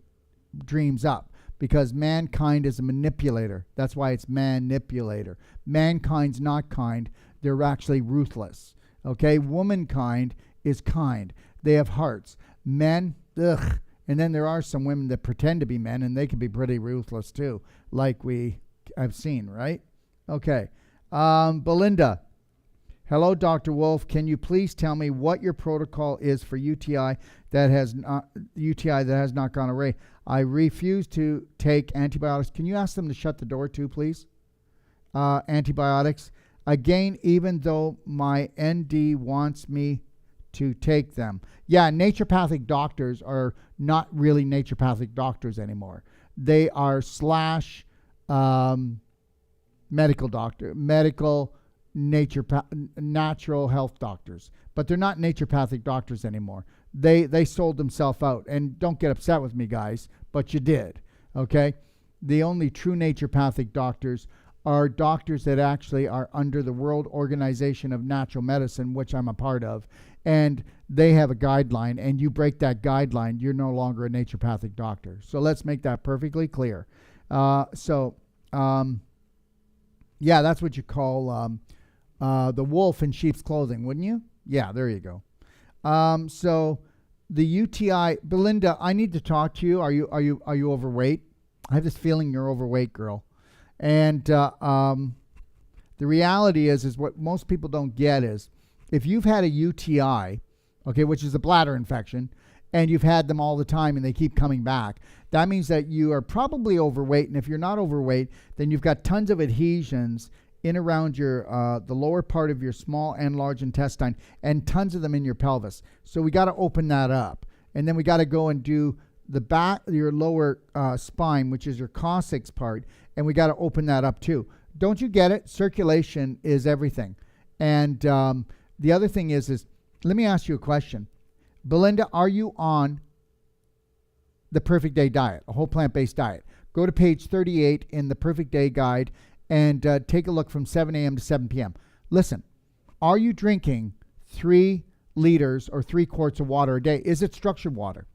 dreams up, because mankind is a manipulator. That's why it's manipulator. Mankind's not kind. They're actually ruthless, okay? Womankind is kind. They have hearts. Men, ugh. And then there are some women that pretend to be men, and they can be pretty ruthless too, like I've seen, right? Okay. Belinda. Hello, Dr. Wolfe. Can you please tell me what your protocol is for UTI that has not gone away? I refuse to take antibiotics. Can you ask them to shut the door too, please? Antibiotics. Again, even though my ND wants me to take them. Yeah, naturopathic doctors are not really naturopathic doctors anymore. They are natural health doctors, but they're not naturopathic doctors anymore. They sold themselves out, and don't get upset with me, guys, but you did, okay? The only true naturopathic doctors are doctors that actually are under the World Organization of Natural Medicine, which I'm a part of, and they have a guideline, and you break that guideline, you're no longer a naturopathic doctor. So let's make that perfectly clear. Yeah, that's what you call the wolf in sheep's clothing, wouldn't you? Yeah, there you go. So the UTI, Belinda, I need to talk to you. Are you overweight? I have this feeling you're overweight, girl. And the reality is what most people don't get is, if you've had a UTI, okay, which is a bladder infection, and you've had them all the time and they keep coming back, that means that you are probably overweight. And if you're not overweight, then you've got tons of adhesions in around your the lower part of your small and large intestine, and tons of them in your pelvis. So we got to open that up, and then we got to go and do the back, your lower spine, which is your coccyx part, and we got to open that up too. Don't you get it? Circulation is everything, and the other thing is let me ask you a question. Belinda, are you on the Perfect Day diet, a whole plant-based diet? Go to page 38 in the Perfect Day guide and take a look from 7 a.m. to 7 p.m. Listen, are you drinking 3 liters or 3 quarts of water a day? Is it structured water?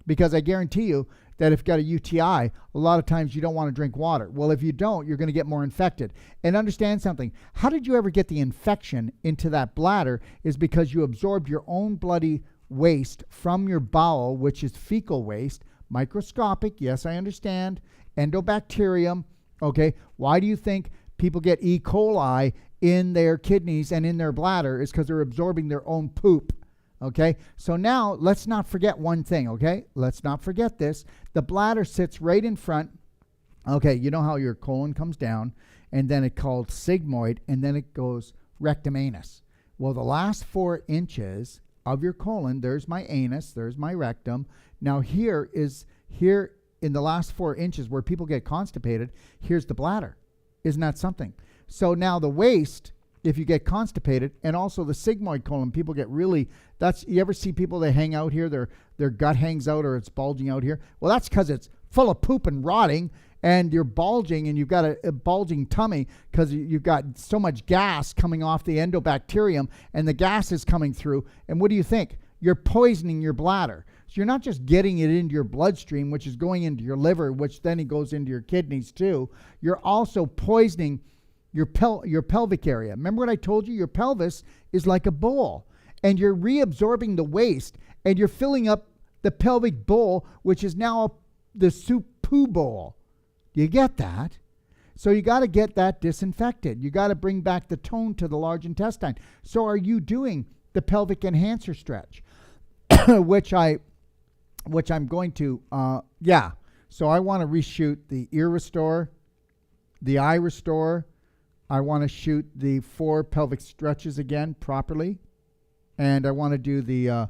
Because I guarantee you that if you've got a UTI, a lot of times you don't want to drink water. Well, if you don't, you're going to get more infected. And understand something. How did you ever get the infection into that bladder? Is because you absorbed your own bloody waste from your bowel, which is fecal waste, microscopic, yes, I understand, endobacterium, okay? Why do you think people get E. coli in their kidneys and in their bladder? Is because they're absorbing their own poop, okay? So now let's not forget one thing, okay? Let's not forget this. The bladder sits right in front. Okay, you know how your colon comes down, and then it's called sigmoid, and then it goes rectum anus. Well, the last 4 inches of your colon, there's my anus, there's my rectum. Now here in the last 4 inches where people get constipated, here's the bladder. Isn't that something? So now the waste, if you get constipated, and also the sigmoid colon, people get really, you ever see people that hang out here, their gut hangs out or it's bulging out here? Well, that's because it's full of poop and rotting, and you're bulging, and you've got a bulging tummy because you've got so much gas coming off the endobacterium, and the gas is coming through. And what do you think? You're poisoning your bladder. So you're not just getting it into your bloodstream, which is going into your liver, which then it goes into your kidneys too. You're also poisoning your pelvic area. Remember what I told you? Your pelvis is like a bowl, and you're reabsorbing the waste, and you're filling up the pelvic bowl, which is now the soup poo bowl. You get that? So you got to get that disinfected. You got to bring back the tone to the large intestine. So are you doing the pelvic enhancer stretch, which I'm going to, yeah. So I want to reshoot the ear restore, the eye restore. I want to shoot the 4 pelvic stretches again properly. And I want to do the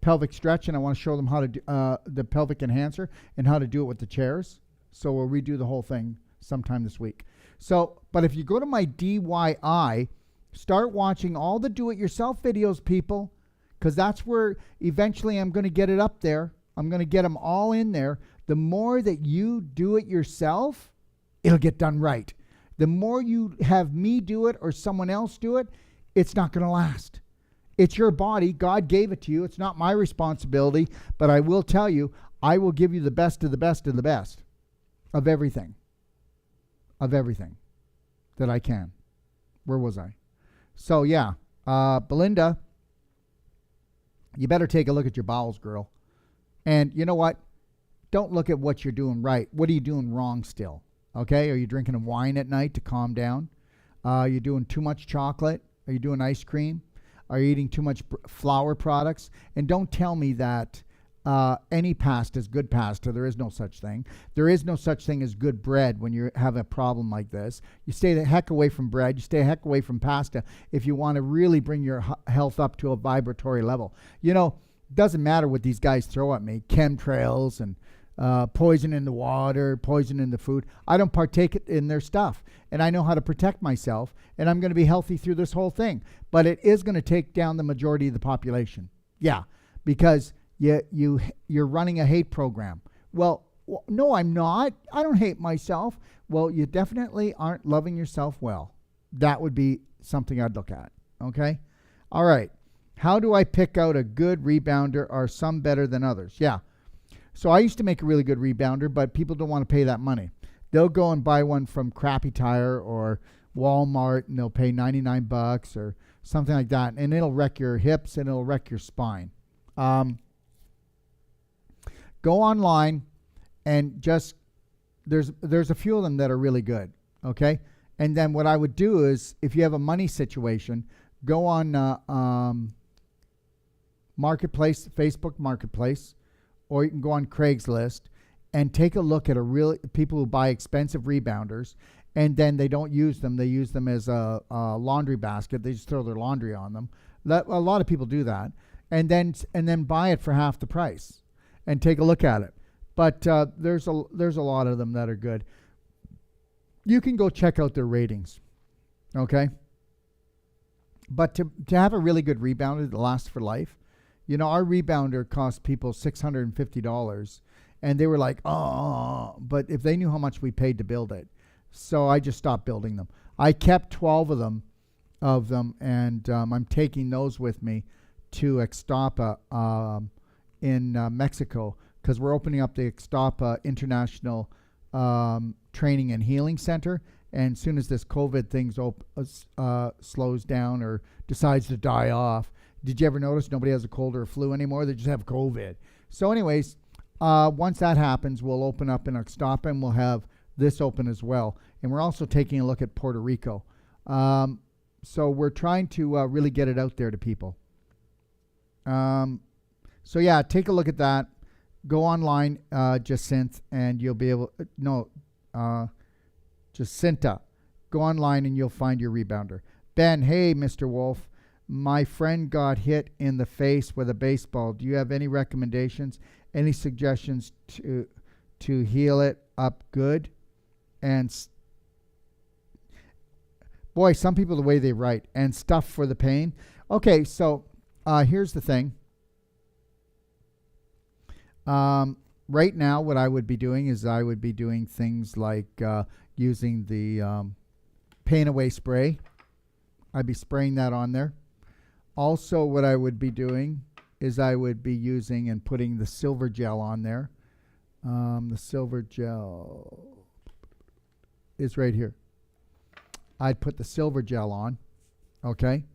pelvic stretch, and I want to show them how to do the pelvic enhancer and how to do it with the chairs. So we'll redo the whole thing sometime this week. So, but if you go to my DIY, start watching all the do-it-yourself videos, people, because that's where eventually I'm going to get it up there. I'm going to get them all in there. The more that you do it yourself, it'll get done right. The more you have me do it or someone else do it, it's not going to last. It's your body. God gave it to you. It's not my responsibility, but I will tell you, I will give you the best of the best of the best of everything that I can. Where was I? So yeah, Belinda, you better take a look at your bowels, girl. And you know what? Don't look at what you're doing right. What are you doing wrong still? Okay? Are you drinking wine at night to calm down? Are you doing too much chocolate? Are you doing ice cream? Are you eating too much flour products? And don't tell me that any pasta is good pasta. There is no such thing. There is no such thing as good bread when you have a problem like this. You stay the heck away from bread. You stay the heck away from pasta if you want to really bring your health up to a vibratory level. You know, it doesn't matter what these guys throw at me. Chemtrails and poison in the water, poison in the food. I don't partake in their stuff, and I know how to protect myself, and I'm going to be healthy through this whole thing. But it is going to take down the majority of the population. Yeah, because you're running a hate program. Well, no, I'm not. I don't hate myself. Well, you definitely aren't loving yourself well. That would be something I'd look at. Okay? All right. How do I pick out a good rebounder? Are some better than others? Yeah. So I used to make a really good rebounder, but people don't want to pay that money. They'll go and buy one from Crappy Tire or Walmart, and they'll pay $99 or something like that, and it'll wreck your hips and it'll wreck your spine. Go online and just, there's a few of them that are really good, okay? And then what I would do is, if you have a money situation, go on Marketplace, Facebook Marketplace, or you can go on Craigslist and take a look at people who buy expensive rebounders, and then they don't use them. They use them as a laundry basket. They just throw their laundry on them. A lot of people do that, and then buy it for half the price and take a look at it. But there's a lot of them that are good. You can go check out their ratings, okay? But to have a really good rebounder that lasts for life, our rebounder cost people $650, and they were like, oh, but if they knew how much we paid to build it. So I just stopped building them. I kept 12 of them, and I'm taking those with me to Ixtapa in Mexico, because we're opening up the Ixtapa International Training and Healing Center. And as soon as this COVID thing slows down or decides to die off, did you ever notice nobody has a cold or a flu anymore? They just have COVID. So anyways, once that happens, we'll open up in Ixtapa, and we'll have this open as well. And we're also taking a look at Puerto Rico. So we're trying to really get it out there to people. So yeah, take a look at that. Go online, Jacinth, and you'll be able, Jacinta. Go online and you'll find your rebounder. Ben, hey, Mr. Wolfe. My friend got hit in the face with a baseball. Do you have any recommendations? Any suggestions to heal it up good? And boy, some people, the way they write, and stuff for the pain. Okay, so here's the thing. Right now, what I would be doing is I would be doing things like using the pain away spray. I'd be spraying that on there. Also, what I would be doing is I would be using and putting the silver gel on there. The silver gel is right here. I'd put the silver gel on. Okay.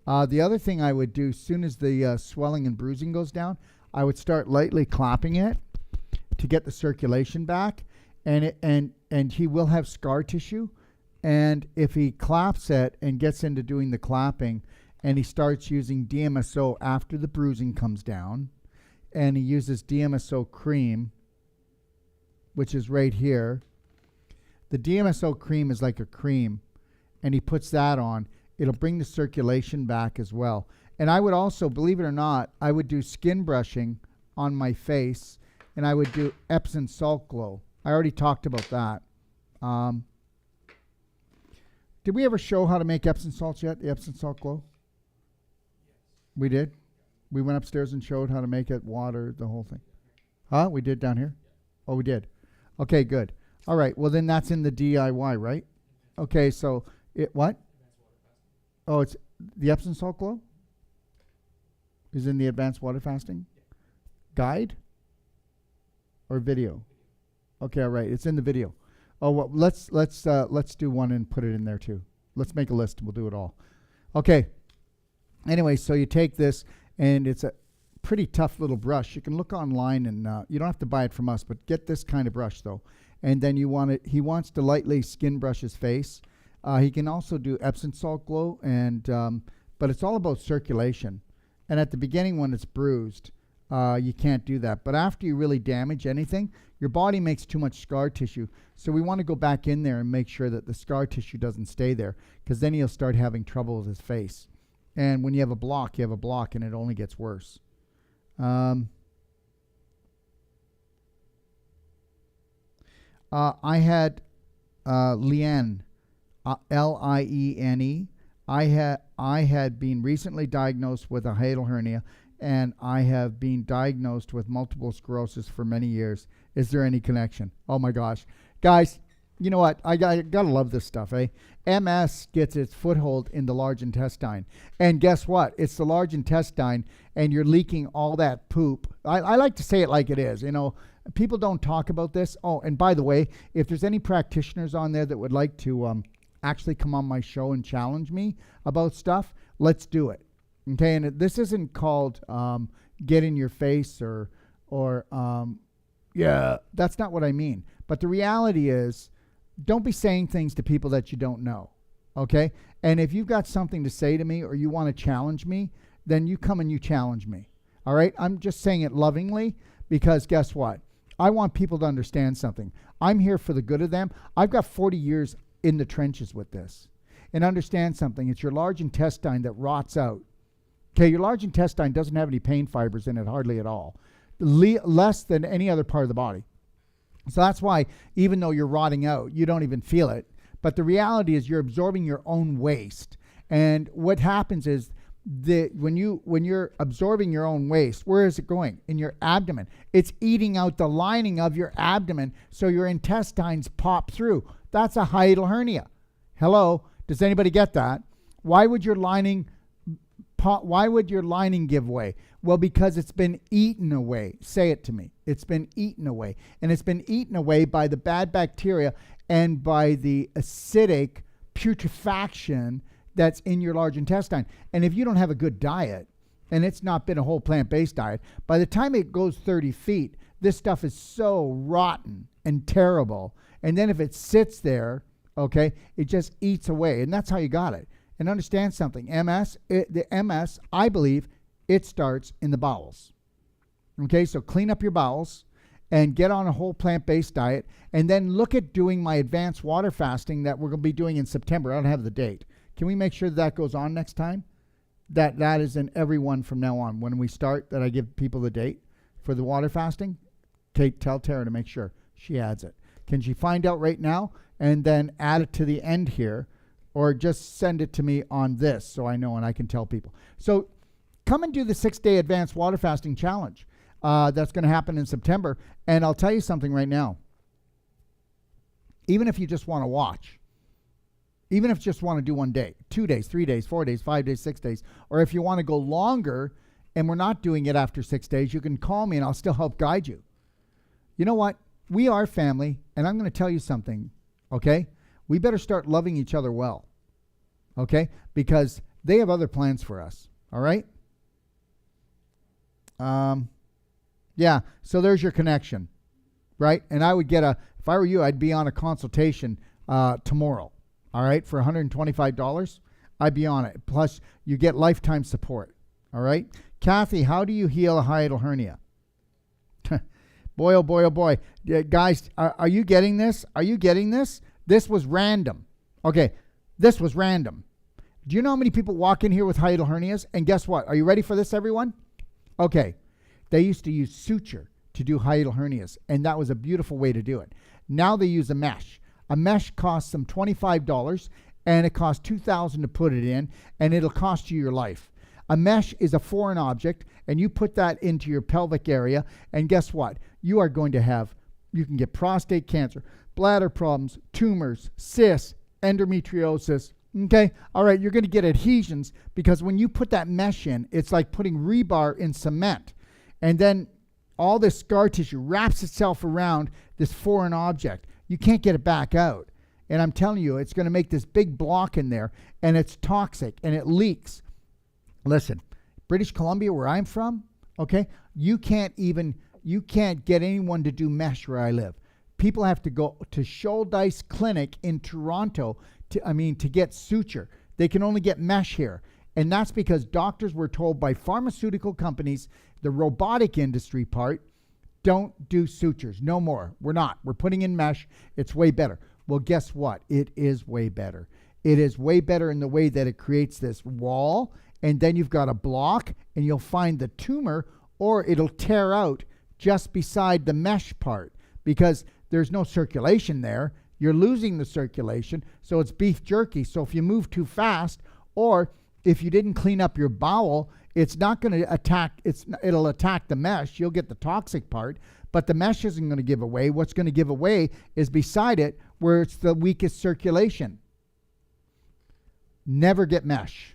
The other thing I would do, as soon as the swelling and bruising goes down, I would start lightly clapping it to get the circulation back, and he will have scar tissue, and if he claps it and gets into doing the clapping, and he starts using DMSO after the bruising comes down, and he uses DMSO cream, which is right here. The DMSO cream is like a cream, and he puts that on. It'll bring the circulation back as well. And I would also, believe it or not, I would do skin brushing on my face, and I would do Epsom salt glow. I already talked about that. Did we ever show how to make Epsom salts yet, the Epsom salt glow? We did? We went upstairs and showed how to make it, water, the whole thing. Huh? We did down here? Oh, we did. Okay, good. All right, well then that's in the DIY, right? Okay, so what? Oh, it's the Epsom salt glow? Is in the advanced water fasting guide or video? Okay, all right. It's in the video. Oh, well, let's do one and put it in there too. Let's make a list. We'll do it all. Okay. Anyway, so you take this, and it's a pretty tough little brush. You can look online, and you don't have to buy it from us, but get this kind of brush though. And then you want it. He wants to lightly skin brush his face. He can also do Epsom salt glow, and but it's all about circulation. And at the beginning, when it's bruised, you can't do that. But after you really damage anything, your body makes too much scar tissue. So we want to go back in there and make sure that the scar tissue doesn't stay there, because then he'll start having trouble with his face. And when you have a block, and it only gets worse. I had Liene, Liene. I had been recently diagnosed with a hiatal hernia, and I have been diagnosed with multiple sclerosis for many years. Is there any connection? Oh my gosh. Guys, you know what? I gotta love this stuff, eh? MS gets its foothold in the large intestine. And guess what? It's the large intestine, and you're leaking all that poop. I like to say it like it is. People don't talk about this. Oh, and by the way, if there's any practitioners on there that would like to actually come on my show and challenge me about stuff, let's do it. Okay, and this isn't called get in your face or that's not what I mean. But the reality is, don't be saying things to people that you don't know, okay? And if you've got something to say to me or you want to challenge me, then you come and you challenge me, all right? I'm just saying it lovingly, because guess what? I want people to understand something. I'm here for the good of them. I've got 40 years in the trenches with this. And understand something. It's your large intestine that rots out. Okay, your large intestine doesn't have any pain fibers in it, hardly at all. Less than any other part of the body. So that's why, even though you're rotting out, you don't even feel it. But the reality is you're absorbing your own waste. And what happens is when you're absorbing your own waste, where is it going? In your abdomen. It's eating out the lining of your abdomen, so your intestines pop through. That's a hiatal hernia. Hello, does anybody get that? Why would your lining give way? Well, because it's been eaten away. Say it to me. It's been eaten away. And it's been eaten away by the bad bacteria and by the acidic putrefaction that's in your large intestine. And if you don't have a good diet, and it's not been a whole plant-based diet, by the time it goes 30 feet, this stuff is so rotten and terrible. And then if it sits there, okay, it just eats away. And that's how you got it. And understand something. The MS, I believe, it starts in the bowels. Okay, so clean up your bowels and get on a whole plant-based diet. And then look at doing my advanced water fasting that we're going to be doing in September. I don't have the date. Can we make sure that goes on next time? That is in every one from now on. When we start, that I give people the date for the water fasting. Kate, tell Tara to make sure she adds it. Can she find out right now and then add it to the end here, or just send it to me on this so I know and I can tell people. So come and do the 6-day advanced water fasting challenge. That's going to happen in September. And I'll tell you something right now. Even if you just want to watch, even if you just want to do 1 day, 2 days, 3 days, 4 days, 5 days, 6 days, or if you want to go longer and we're not doing it after 6 days, you can call me and I'll still help guide you. You know what? We are family, and I'm going to tell you something, okay? We better start loving each other well, okay? Because they have other plans for us, all right? Yeah, so there's your connection, right? And I would get if I were you, I'd be on a consultation tomorrow, all right, for $125. I'd be on it. Plus, you get lifetime support, all right? Kathy, how do you heal a hiatal hernia? Boy, oh boy, oh boy. Guys, are you getting this? Are you getting this? This was random. Okay, this was random. Do you know how many people walk in here with hiatal hernias? And guess what? Are you ready for this, everyone? Okay, they used to use suture to do hiatal hernias, and that was a beautiful way to do it. Now they use a mesh. A mesh costs them $25, and it costs $2,000 to put it in, and it'll cost you your life. A mesh is a foreign object, and you put that into your pelvic area, and guess what? You are going to you can get prostate cancer, bladder problems, tumors, cysts, endometriosis. Okay? All right, you're going to get adhesions because when you put that mesh in, it's like putting rebar in cement. And then all this scar tissue wraps itself around this foreign object. You can't get it back out. And I'm telling you, it's going to make this big block in there, and it's toxic, and it leaks. Listen, British Columbia, where I'm from, okay, you can't get anyone to do mesh where I live. People have to go to Shouldice Clinic in Toronto to get suture. They can only get mesh here. And that's because doctors were told by pharmaceutical companies, the robotic industry part, don't do sutures. No more. We're not. We're putting in mesh. It's way better. Well, guess what? It is way better. It is way better in the way that it creates this wall, and then you've got a block, and you'll find the tumor, or it'll tear out just beside the mesh part because there's no circulation there. You're losing the circulation, so it's beef jerky. So if you move too fast, or if you didn't clean up your bowel, it's not going to attack. It'll attack the mesh. You'll get the toxic part, but the mesh isn't going to give away. What's going to give away is beside it where it's the weakest circulation. Never get mesh.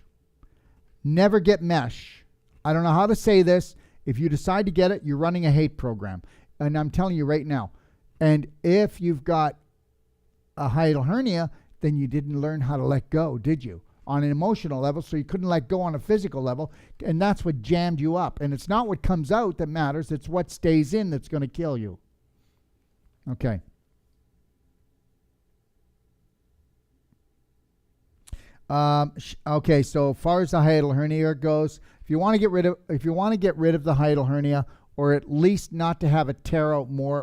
Never get mesh. I don't know how to say this. If you decide to get it, you're running a hate program. And I'm telling you right now. And if you've got a hiatal hernia, then you didn't learn how to let go, did you? On an emotional level, so you couldn't let go on a physical level. And that's what jammed you up. And it's not what comes out that matters. It's what stays in that's going to kill you. Okay. Okay, so as far as the hiatal hernia goes, if you want to get rid of the hiatal hernia, or at least not to have it tear out more,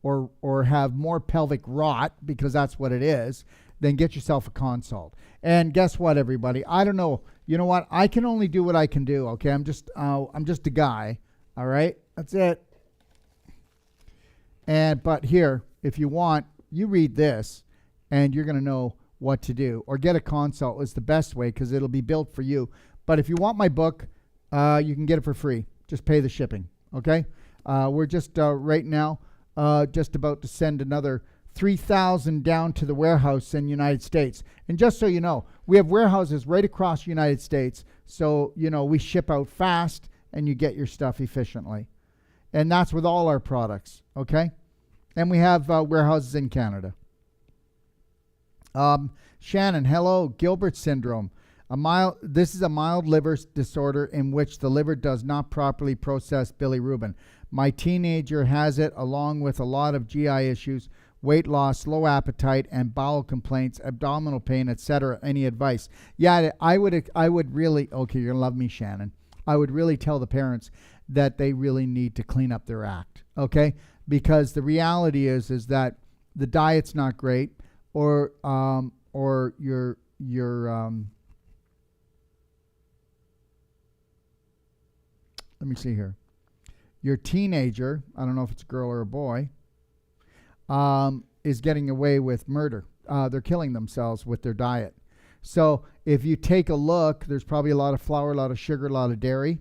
or have more pelvic rot, because that's what it is, then get yourself a consult. And guess what, everybody? I don't know. You know what? I can only do what I can do. Okay, I'm just a guy. All right, that's it. But here, if you want, you read this, and you're gonna know what to do. Or get a consult is the best way because it'll be built for you. But if you want my book, you can get it for free. Just pay the shipping, okay? We're just right now just about to send another 3,000 down to the warehouse in the United States. And just so you know, we have warehouses right across the United States. So, you know, we ship out fast and you get your stuff efficiently. And that's with all our products, okay? And we have warehouses in Canada. Shannon, hello, Gilbert syndrome. This is a mild liver disorder in which the liver does not properly process bilirubin. My teenager has it along with a lot of GI issues, weight loss, low appetite, and bowel complaints, abdominal pain, etc. Any advice? Yeah, I would really, okay, you're gonna love me, Shannon. I would really tell the parents that they really need to clean up their act, okay? Because the reality is that the diet's not great, or your let me see here. Your teenager, I don't know if it's a girl or a boy, is getting away with murder. They're killing themselves with their diet. So if you take a look, there's probably a lot of flour, a lot of sugar, a lot of dairy.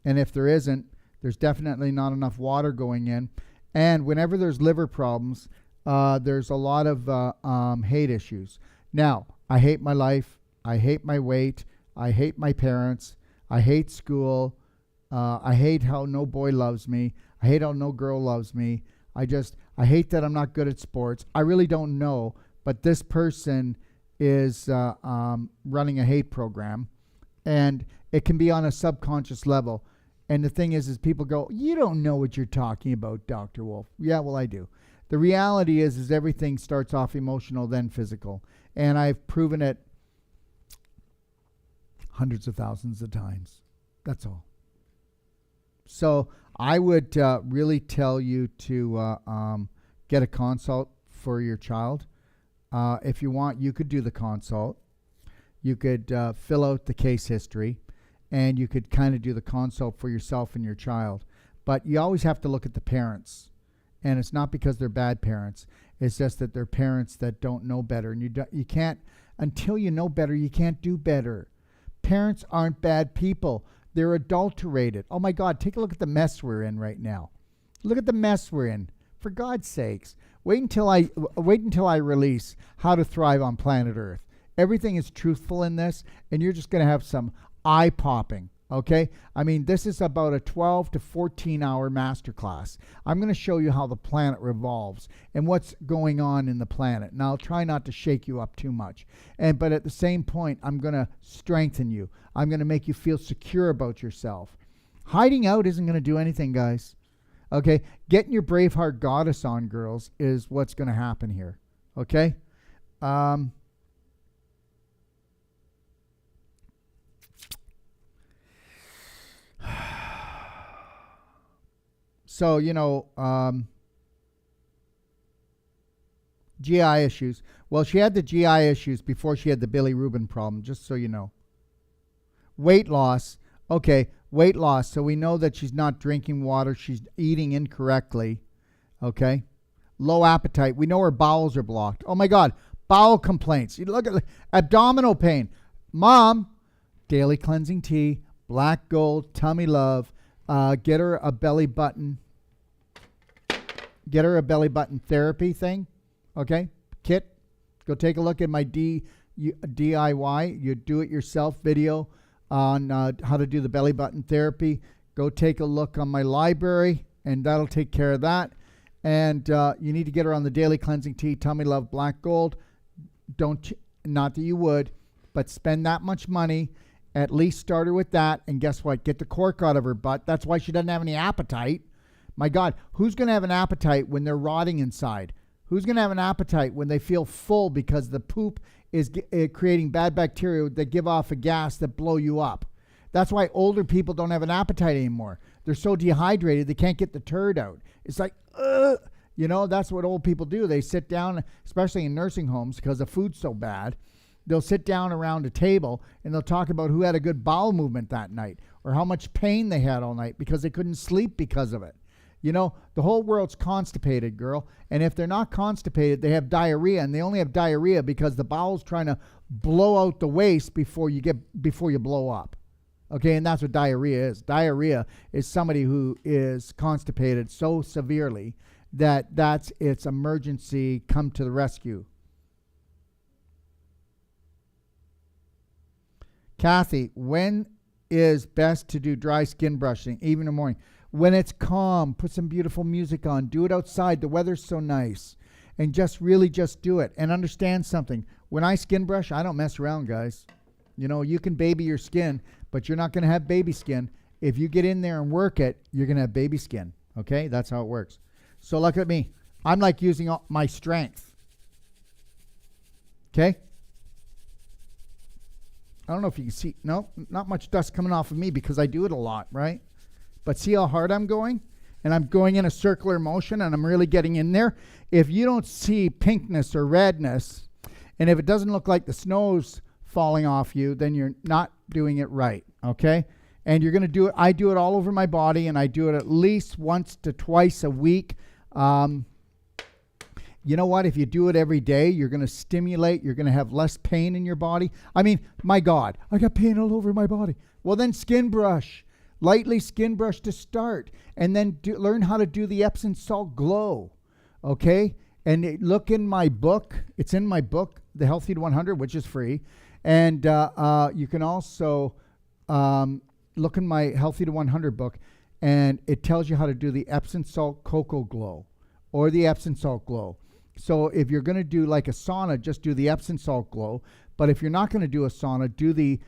And if there isn't, there's definitely not enough water going in. And whenever there's liver problems, there's a lot of hate issues. Now, I hate my life. I hate my weight. I hate my parents. I hate school. I hate how no boy loves me. I hate how no girl loves me. I hate that I'm not good at sports. I really don't know, but this person is running a hate program, and it can be on a subconscious level. And the thing is people go, you don't know what you're talking about, Dr. Wolfe. Yeah, well, I do. The reality is everything starts off emotional, then physical. And I've proven it hundreds of thousands of times. That's all. So I would really tell you to get a consult for your child. If you want, you could do the consult. You could fill out the case history, and you could kind of do the consult for yourself and your child. But you always have to look at the parents. And it's not because they're bad parents. It's just that they're parents that don't know better. And you can't, until you know better, you can't do better. Parents aren't bad people. They're adulterated. Oh my God, take a look at the mess we're in right now. Look at the mess we're in. For God's sakes, wait until I release How to Thrive on Planet Earth. Everything is truthful in this, and you're just going to have some eye-popping, okay? I mean, this is about a 12 to 14-hour masterclass. I'm going to show you how the planet revolves and what's going on in the planet. Now, I'll try not to shake you up too much. But at the same point, I'm going to strengthen you. I'm going to make you feel secure about yourself. Hiding out isn't going to do anything, guys. Okay? Getting your Braveheart goddess on, girls, is what's going to happen here. Okay? So, you know, GI issues. Well, she had the GI issues before she had the bilirubin problem, just so you know. Weight loss. Okay, weight loss. So we know that she's not drinking water. She's eating incorrectly. Okay. Low appetite. We know her bowels are blocked. Oh, my God. Bowel complaints. You look at abdominal pain. Mom, daily cleansing tea, black gold, tummy love. Get her a belly button. Get her a belly button therapy thing. Okay. Kit. Go take a look at my DIY. You do it yourself video on how to do the belly button therapy. Go take a look on my library, and that'll take care of that. And you need to get her on the daily cleansing tea, tummy love, black gold. Not that you would, but spend that much money. At least start her with that. And guess what? Get the cork out of her butt. That's why she doesn't have any appetite. My God, who's going to have an appetite when they're rotting inside? Who's going to have an appetite when they feel full because the poop is creating bad bacteria that give off a gas that blow you up? That's why older people don't have an appetite anymore. They're so dehydrated, they can't get the turd out. It's like, you know, that's what old people do. They sit down, especially in nursing homes because the food's so bad. They'll sit down around a table and they'll talk about who had a good bowel movement that night or how much pain they had all night because they couldn't sleep because of it. You know, the whole world's constipated, girl. And if they're not constipated, they have diarrhea, and they only have diarrhea because the bowel's trying to blow out the waste before you blow up. Okay, and that's what diarrhea is. Diarrhea is somebody who is constipated so severely that that's its emergency come to the rescue. Kathy, when is best to do dry skin brushing? Even in the morning. When it's calm, put some beautiful music on. Do it outside. The weather's so nice. And just do it. And understand something. When I skin brush, I don't mess around, guys. You know, you can baby your skin, but you're not going to have baby skin. If you get in there and work it, you're going to have baby skin. Okay? That's how it works. So look at me. I'm like using all my strength. Okay? I don't know if you can see. No, not much dust coming off of me because I do it a lot, right? But see how hard I'm going? And I'm going in a circular motion, and I'm really getting in there. If you don't see pinkness or redness, and if it doesn't look like the snow's falling off you, then you're not doing it right, okay? And you're going to do it. I do it all over my body, and I do it at least once to twice a week. You know what? If you do it every day, you're going to stimulate. You're going to have less pain in your body. I mean, my God, I got pain all over my body. Well, then skin brush. Lightly skin brush to start. And then learn how to do the Epsom salt glow. Okay? And look in my book. It's in my book, The Healthy to 100, which is free. And you can also look in my Healthy to 100 book. And it tells you how to do the Epsom salt cocoa glow. Or the Epsom salt glow. So if you're going to do like a sauna, just do the Epsom salt glow. But if you're not going to do a sauna, do the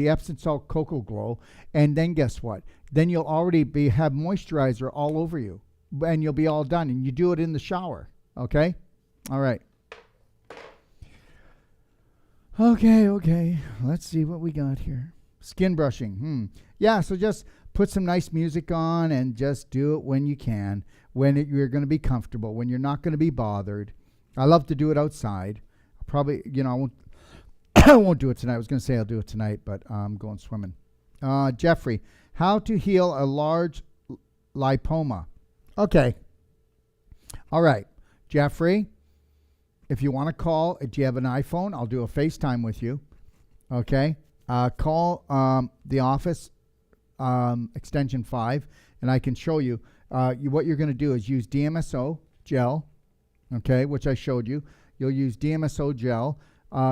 Epsom salt cocoa glow. And then guess what? Then you'll already have moisturizer all over you. And you'll be all done. And you do it in the shower. Okay? All right. Okay. Let's see what we got here. Skin brushing. Yeah, so just put some nice music on and just do it when you can. When you're going to be comfortable, when you're not going to be bothered. I love to do it outside. Probably, I won't I won't do it tonight. I was going to say I'll do it tonight, but I'm going swimming. Jeffrey, how to heal a large lipoma. Okay. All right. Jeffrey, if you want to call, do you have an iPhone? I'll do a FaceTime with you. Okay. Call the office, extension 5, and I can show you. What you're going to do is use DMSO gel, okay, which I showed you. You'll use DMSO gel.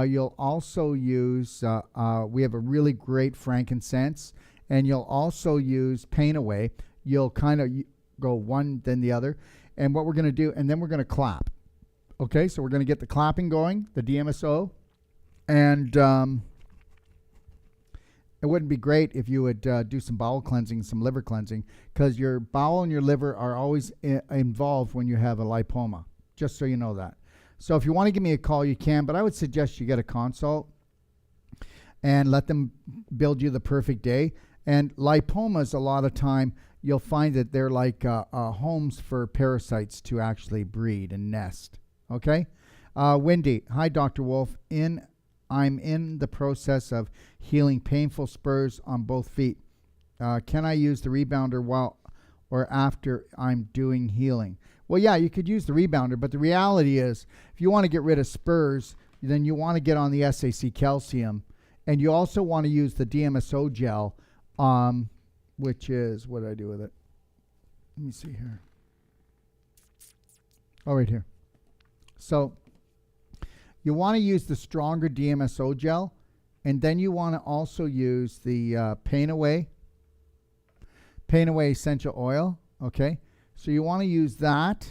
You'll also use, we have a really great frankincense, and you'll also use Pain Away. You'll kind of go one, then the other. And what we're going to do, and then we're going to clap. Okay, so we're going to get the clapping going, the DMSO, and it wouldn't be great if you would do some bowel cleansing, some liver cleansing, because your bowel and your liver are always involved when you have a lipoma, just so you know that. So if you want to give me a call, you can, but I would suggest you get a consult and let them build you the perfect day. And lipomas, a lot of time, you'll find that they're like homes for parasites to actually breed and nest. Okay? Wendy, hi, Dr. Wolfe. I'm in the process of healing painful spurs on both feet. Can I use the rebounder while or after I'm doing healing? Well, yeah, you could use the rebounder, but the reality is if you want to get rid of spurs, then you want to get on the SAC calcium, and you also want to use the DMSO gel, which is, what did I do with it? Let me see here. Oh, right here. So you want to use the stronger DMSO gel, and then you want to also use the Pain Away essential oil. Okay, so you want to use that,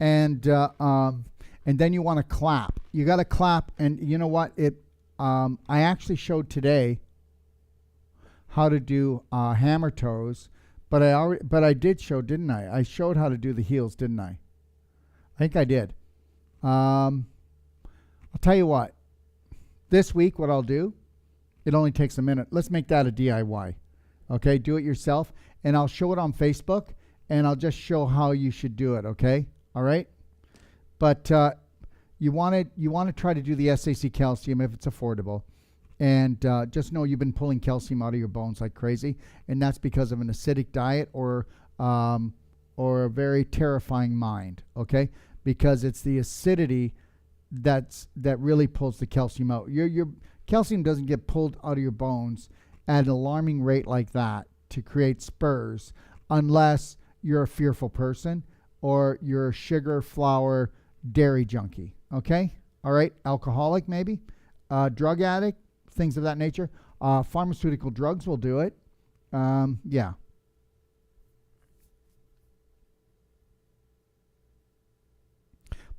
and then you want to clap. You got to clap, and you know what? I actually showed today how to do hammer toes, but I did show, didn't I? I showed how to do the heels, didn't I? I think I did. I'll tell you what. This week, what I'll do, it only takes a minute. Let's make that a DIY. Okay, do it yourself, and I'll show it on Facebook, and I'll just show how you should do it. Okay, all right. But you want to try to do the SAC calcium if it's affordable, And just know you've been pulling calcium out of your bones like crazy, and that's because of an acidic diet or a very terrifying mind, okay? Because it's the acidity that really pulls the calcium out. Your calcium doesn't get pulled out of your bones at an alarming rate like that to create spurs unless you're a fearful person or you're a sugar, flour, dairy junkie, okay? All right, alcoholic maybe, drug addict, things of that nature. Pharmaceutical drugs will do it. Yeah.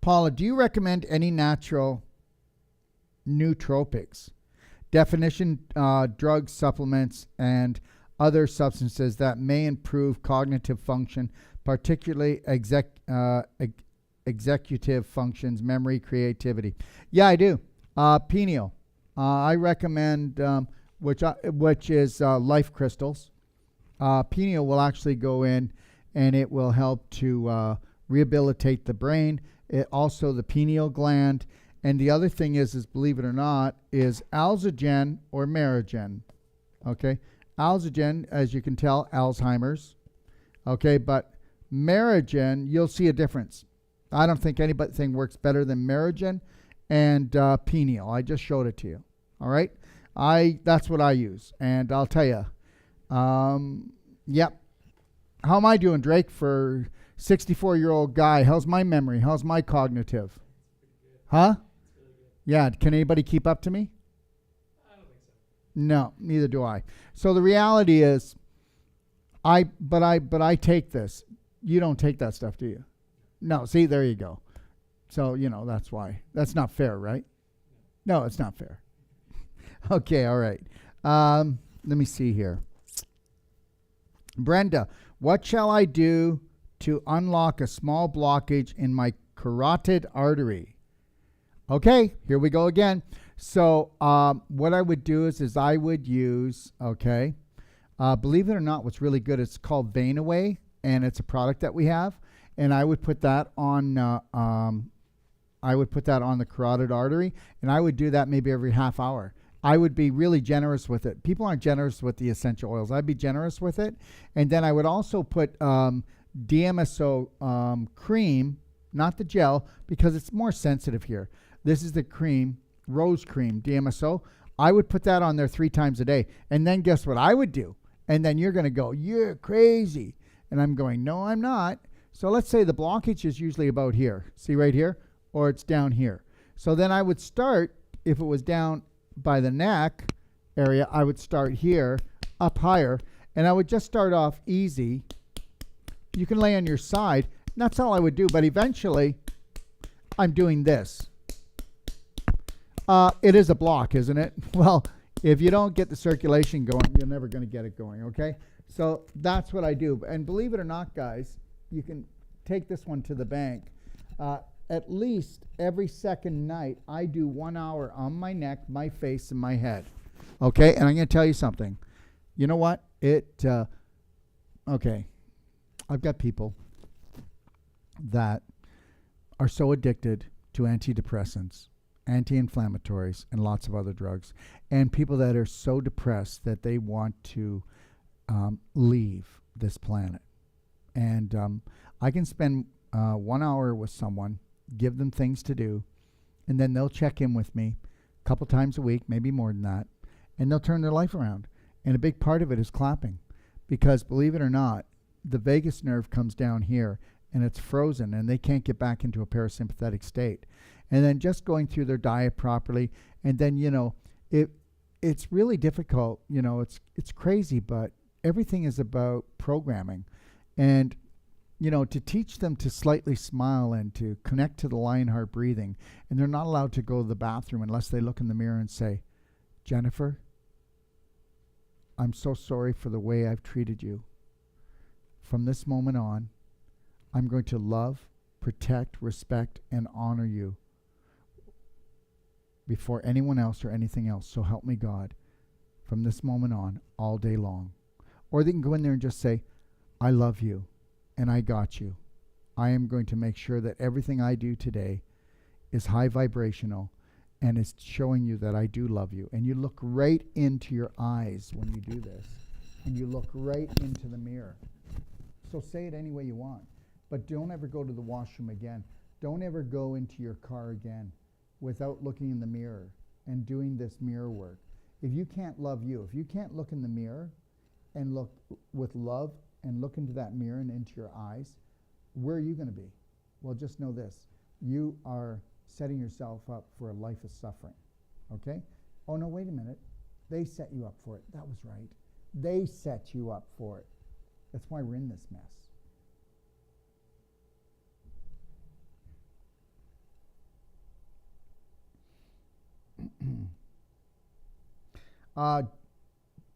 Paula, do you recommend any natural nootropics? Definition, drugs, supplements, and other substances that may improve cognitive function, particularly executive functions, memory, creativity. Yeah, I do. Pineal. I recommend, which is life crystals. Pineal will actually go in and it will help to rehabilitate the brain. Also the pineal gland. And the other thing is believe it or not, is Alzagen or Merigen. Okay. Alzagen, as you can tell, Alzheimer's. Okay. But Merigen, you'll see a difference. I don't think anything works better than Merigen and Pineal. I just showed it to you. All right. That's what I use. And I'll tell you, yep. How am I doing, Drake, for 64-year-old guy? How's my memory? How's my cognitive? Huh? Yeah. Can anybody keep up to me? I don't think so. No, neither do I. So the reality is, I take this. You don't take that stuff, do you? No. See, there you go. So, that's why. That's not fair, right? No, it's not fair. Okay, all right. Let me see here. Brenda, what shall I do to unlock a small blockage in my carotid artery? Okay, here we go again. So what I would do is I would use, okay, believe it or not, what's really good, it's called Vein Away, and it's a product that we have. And I would put that on the carotid artery, and I would do that maybe every half hour. I would be really generous with it. People aren't generous with the essential oils. I'd be generous with it. And then I would also put DMSO cream, not the gel, because it's more sensitive here. This is the cream, rose cream, DMSO. I would put that on there 3 times a day. And then guess what I would do? And then you're going to go, you're crazy. And I'm going, no, I'm not. So let's say the blockage is usually about here. See right here? Or it's down here. So then I would start, if it was down by the neck area, I would start here, up higher, and I would just start off easy. You can lay on your side. And that's all I would do. But eventually, I'm doing this. It is a block, isn't it? Well, if you don't get the circulation going, you're never going to get it going, okay? So that's what I do. And believe it or not, guys, you can take this one to the bank. At least every second night, I do 1 hour on my neck, my face, and my head. Okay? And I'm going to tell you something. You know what? Okay. I've got people that are so addicted to antidepressants, anti-inflammatories, and lots of other drugs, and people that are so depressed that they want to leave this planet. And I can spend 1 hour with someone, give them things to do, and then they'll check in with me a couple times a week, maybe more than that, and they'll turn their life around. And a big part of it is clapping, because believe it or not, the vagus nerve comes down here and it's frozen and they can't get back into a parasympathetic state. And then just going through their diet properly, and then it's really difficult. It's crazy, but everything is about programming. And to teach them to slightly smile and to connect to the lion heart breathing. And they're not allowed to go to the bathroom unless they look in the mirror and say, Jennifer, I'm so sorry for the way I've treated you. From this moment on, I'm going to love, protect, respect, and honor you before anyone else or anything else. So help me God from this moment on, all day long. Or they can go in there and just say, I love you. And I got you. I am going to make sure that everything I do today is high vibrational and it's showing you that I do love you. And you look right into your eyes when you do this, and you look right into the mirror. So say it any way you want, but don't ever go to the washroom again. Don't ever go into your car again without looking in the mirror and doing this mirror work. If you can't love you, if you can't look in the mirror and look with love and look into that mirror and into your eyes, where are you going to be? Well, just know this. You are setting yourself up for a life of suffering, okay? Oh, no, wait a minute. They set you up for it. That was right. They set you up for it. That's why we're in this mess.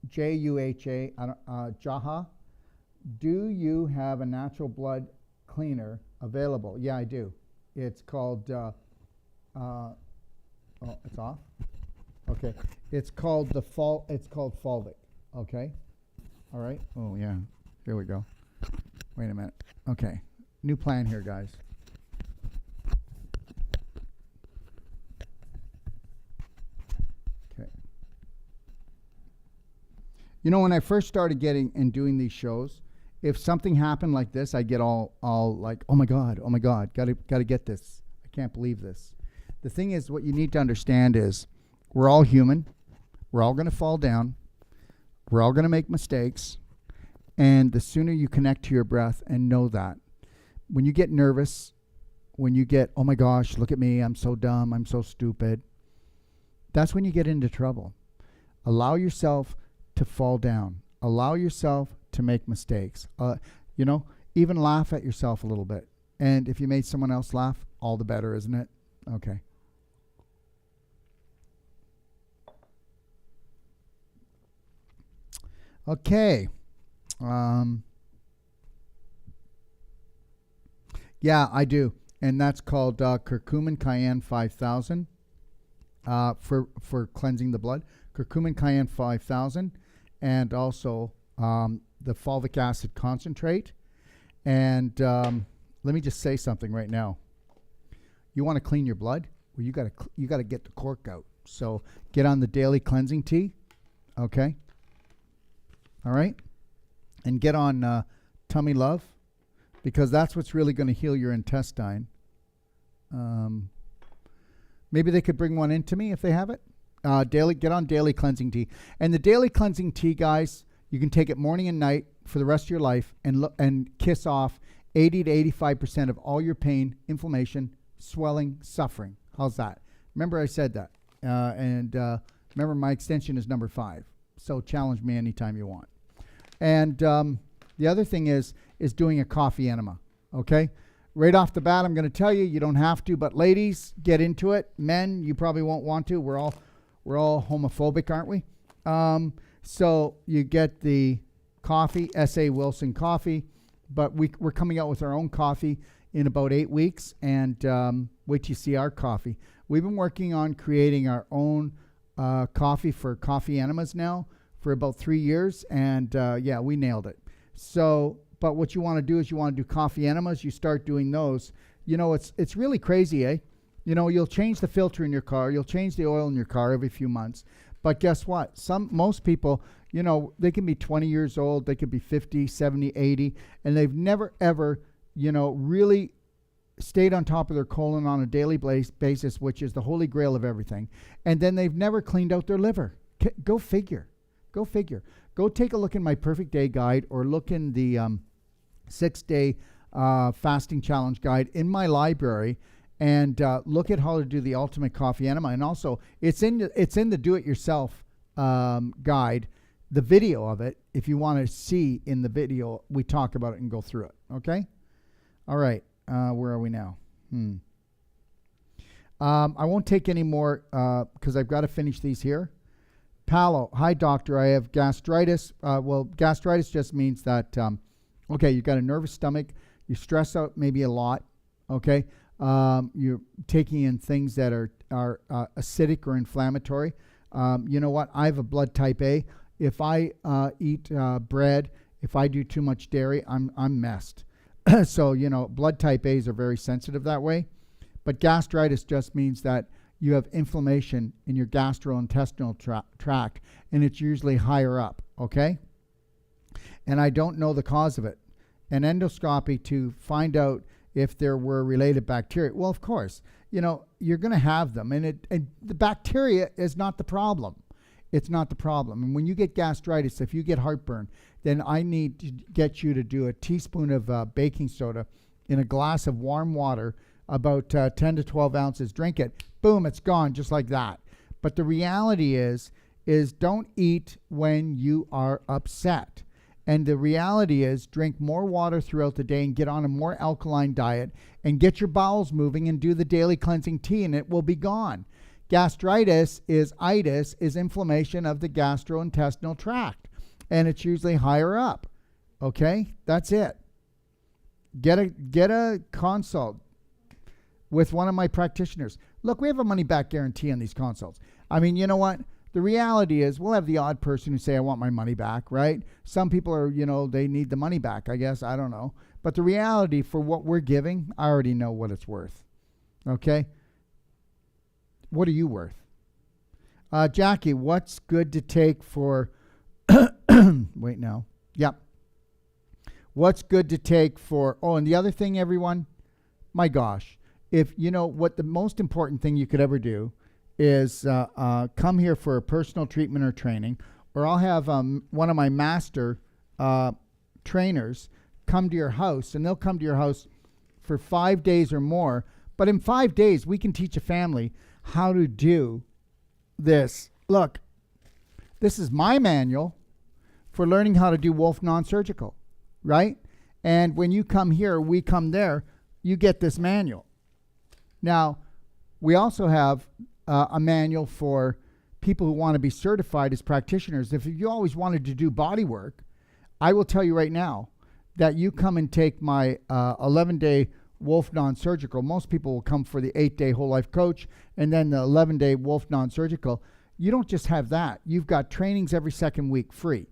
Juha, Jaha, do you have a natural blood cleaner available? Yeah, I do. It's called, oh, it's off? Okay. It's called Fulvic, okay? All right. Oh, yeah. Here we go. Wait a minute. Okay. New plan here, guys. Okay. You know, when I first started getting and doing these shows, if something happened like this, I get all like, oh my God, gotta get this. I can't believe this. The thing is, what you need to understand is we're all human. We're all going to fall down. We're all going to make mistakes. And the sooner you connect to your breath and know that, when you get nervous, when you get, oh my gosh, look at me, I'm so dumb, I'm so stupid, that's when you get into trouble. Allow yourself to fall down. Allow yourself to make mistakes. You know, even laugh at yourself a little bit. And if you made someone else laugh, all the better, isn't it? Okay. Okay. Yeah, I do. And that's called curcumin cayenne 5000 for cleansing the blood. Curcumin cayenne 5000, and also the fulvic acid concentrate. And let me just say something right now. You want to clean your blood? Well, you gotta get the cork out. So get on the daily cleansing tea, okay? All right, and get on Tummy Love, because that's what's really going to heal your intestine. Maybe they could bring one in to me if they have it. Get on daily cleansing tea, and the daily cleansing tea, guys, you can take it morning and night for the rest of your life, and kiss off 80 to 85% of all your pain, inflammation, swelling, suffering. How's that? Remember I said that, and remember my extension is number 5. So challenge me anytime you want. And the other thing is doing a coffee enema, okay? Right off the bat, I'm going to tell you, you don't have to, but ladies, get into it. Men, you probably won't want to. We're all homophobic, aren't we? So you get the coffee, S.A. Wilson coffee, but we're coming out with our own coffee in about 8 weeks, and wait till you see our coffee. We've been working on creating our own coffee for coffee enemas now for about 3 years, and yeah, we nailed it. So, but what you want to do is you want to do coffee enemas. You start doing those. You know, it's really crazy, eh? You know, you'll change the filter in your car, you'll change the oil in your car every few months, but guess what? Most people, you know, they can be 20 years old, they could be 50, 70, 80, and they've never ever, you know, really stayed on top of their colon on a daily basis, which is the holy grail of everything. And then they've never cleaned out their liver. Go figure. Go figure. Go take a look in my Perfect Day Guide, or look in the 6-day fasting challenge guide in my library, and look at how to do the ultimate coffee enema. And also, it's in the do-it-yourself guide, the video of it. If you want to see in the video, we talk about it and go through it. Okay? All right. Where are we now? I won't take any more because I've got to finish these here. Palo, hi doctor, I have gastritis. Well, gastritis just means that, okay, you've got a nervous stomach, you stress out maybe a lot, okay? You're taking in things that are acidic or inflammatory. You know what? I have a blood type A. If I eat bread, if I do too much dairy, I'm messed. So, you know, blood type A's are very sensitive that way. But gastritis just means that you have inflammation in your gastrointestinal tract, and it's usually higher up, okay? And I don't know the cause of it. An endoscopy to find out if there were related bacteria. Well, of course, you're going to have them, and the bacteria is not the problem. It's not the problem. And when you get gastritis, if you get heartburn, then I need to get you to do a teaspoon of baking soda in a glass of warm water, about 10 to 12 ounces. Drink it. Boom, it's gone just like that. But the reality is don't eat when you are upset. And the reality is drink more water throughout the day and get on a more alkaline diet and get your bowels moving and do the daily cleansing tea, and it will be gone. Gastritis is inflammation of the gastrointestinal tract, and it's usually higher up. Okay? That's it. Get a consult with one of my practitioners. Look, we have a money-back guarantee on these consults. I mean, you know what? The reality is we'll have the odd person who say, I want my money back, right? Some people are, they need the money back, I guess. I don't know. But the reality for what we're giving, I already know what it's worth. Okay? What are you worth? Jackie, what's good to take for... Wait, no. Yep. What's good to take for... Oh, and the other thing, everyone, my gosh, if what the most important thing you could ever do is come here for a personal treatment or training, or I'll have one of my master trainers come to your house, and they'll come to your house for 5 days or more. But in 5 days, we can teach a family how to do this. Look, this is my manual for learning how to do Wolfe non-surgical, right? And when you come here, we come there, you get this manual. Now, we also have a manual for people who want to be certified as practitioners. If you always wanted to do body work, I will tell you right now that you come and take my 11-day Wolfe non-surgical. Most people will come for the 8-day whole life coach and then the 11-day Wolfe non-surgical. You don't just have that. You've got trainings every second week free.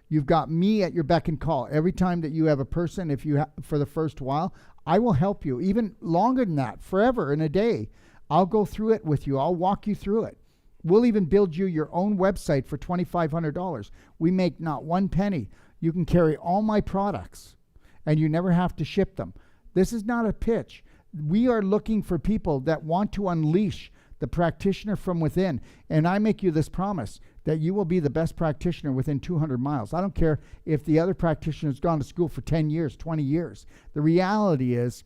You've got me at your beck and call. Every time that you have a person, for the first while, I will help you. Even longer than that, forever in a day. I'll go through it with you. I'll walk you through it. We'll even build you your own website for $2,500. We make not one penny. You can carry all my products, and you never have to ship them. This is not a pitch. We are looking for people that want to unleash the practitioner from within. And I make you this promise that you will be the best practitioner within 200 miles. I don't care if the other practitioner has gone to school for 10 years, 20 years. The reality is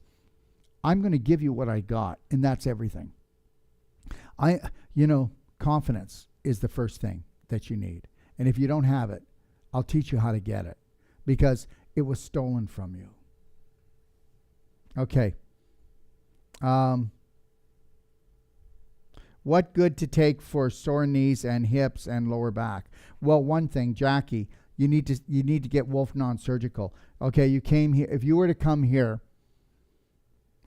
I'm going to give you what I got, and that's everything. Confidence is the first thing that you need. And if you don't have it, I'll teach you how to get it because it was stolen from you. Okay. What good to take for sore knees and hips and lower back? Well, one thing, Jackie, you need to get Wolfe non-surgical. Okay, you came here. If you were to come here,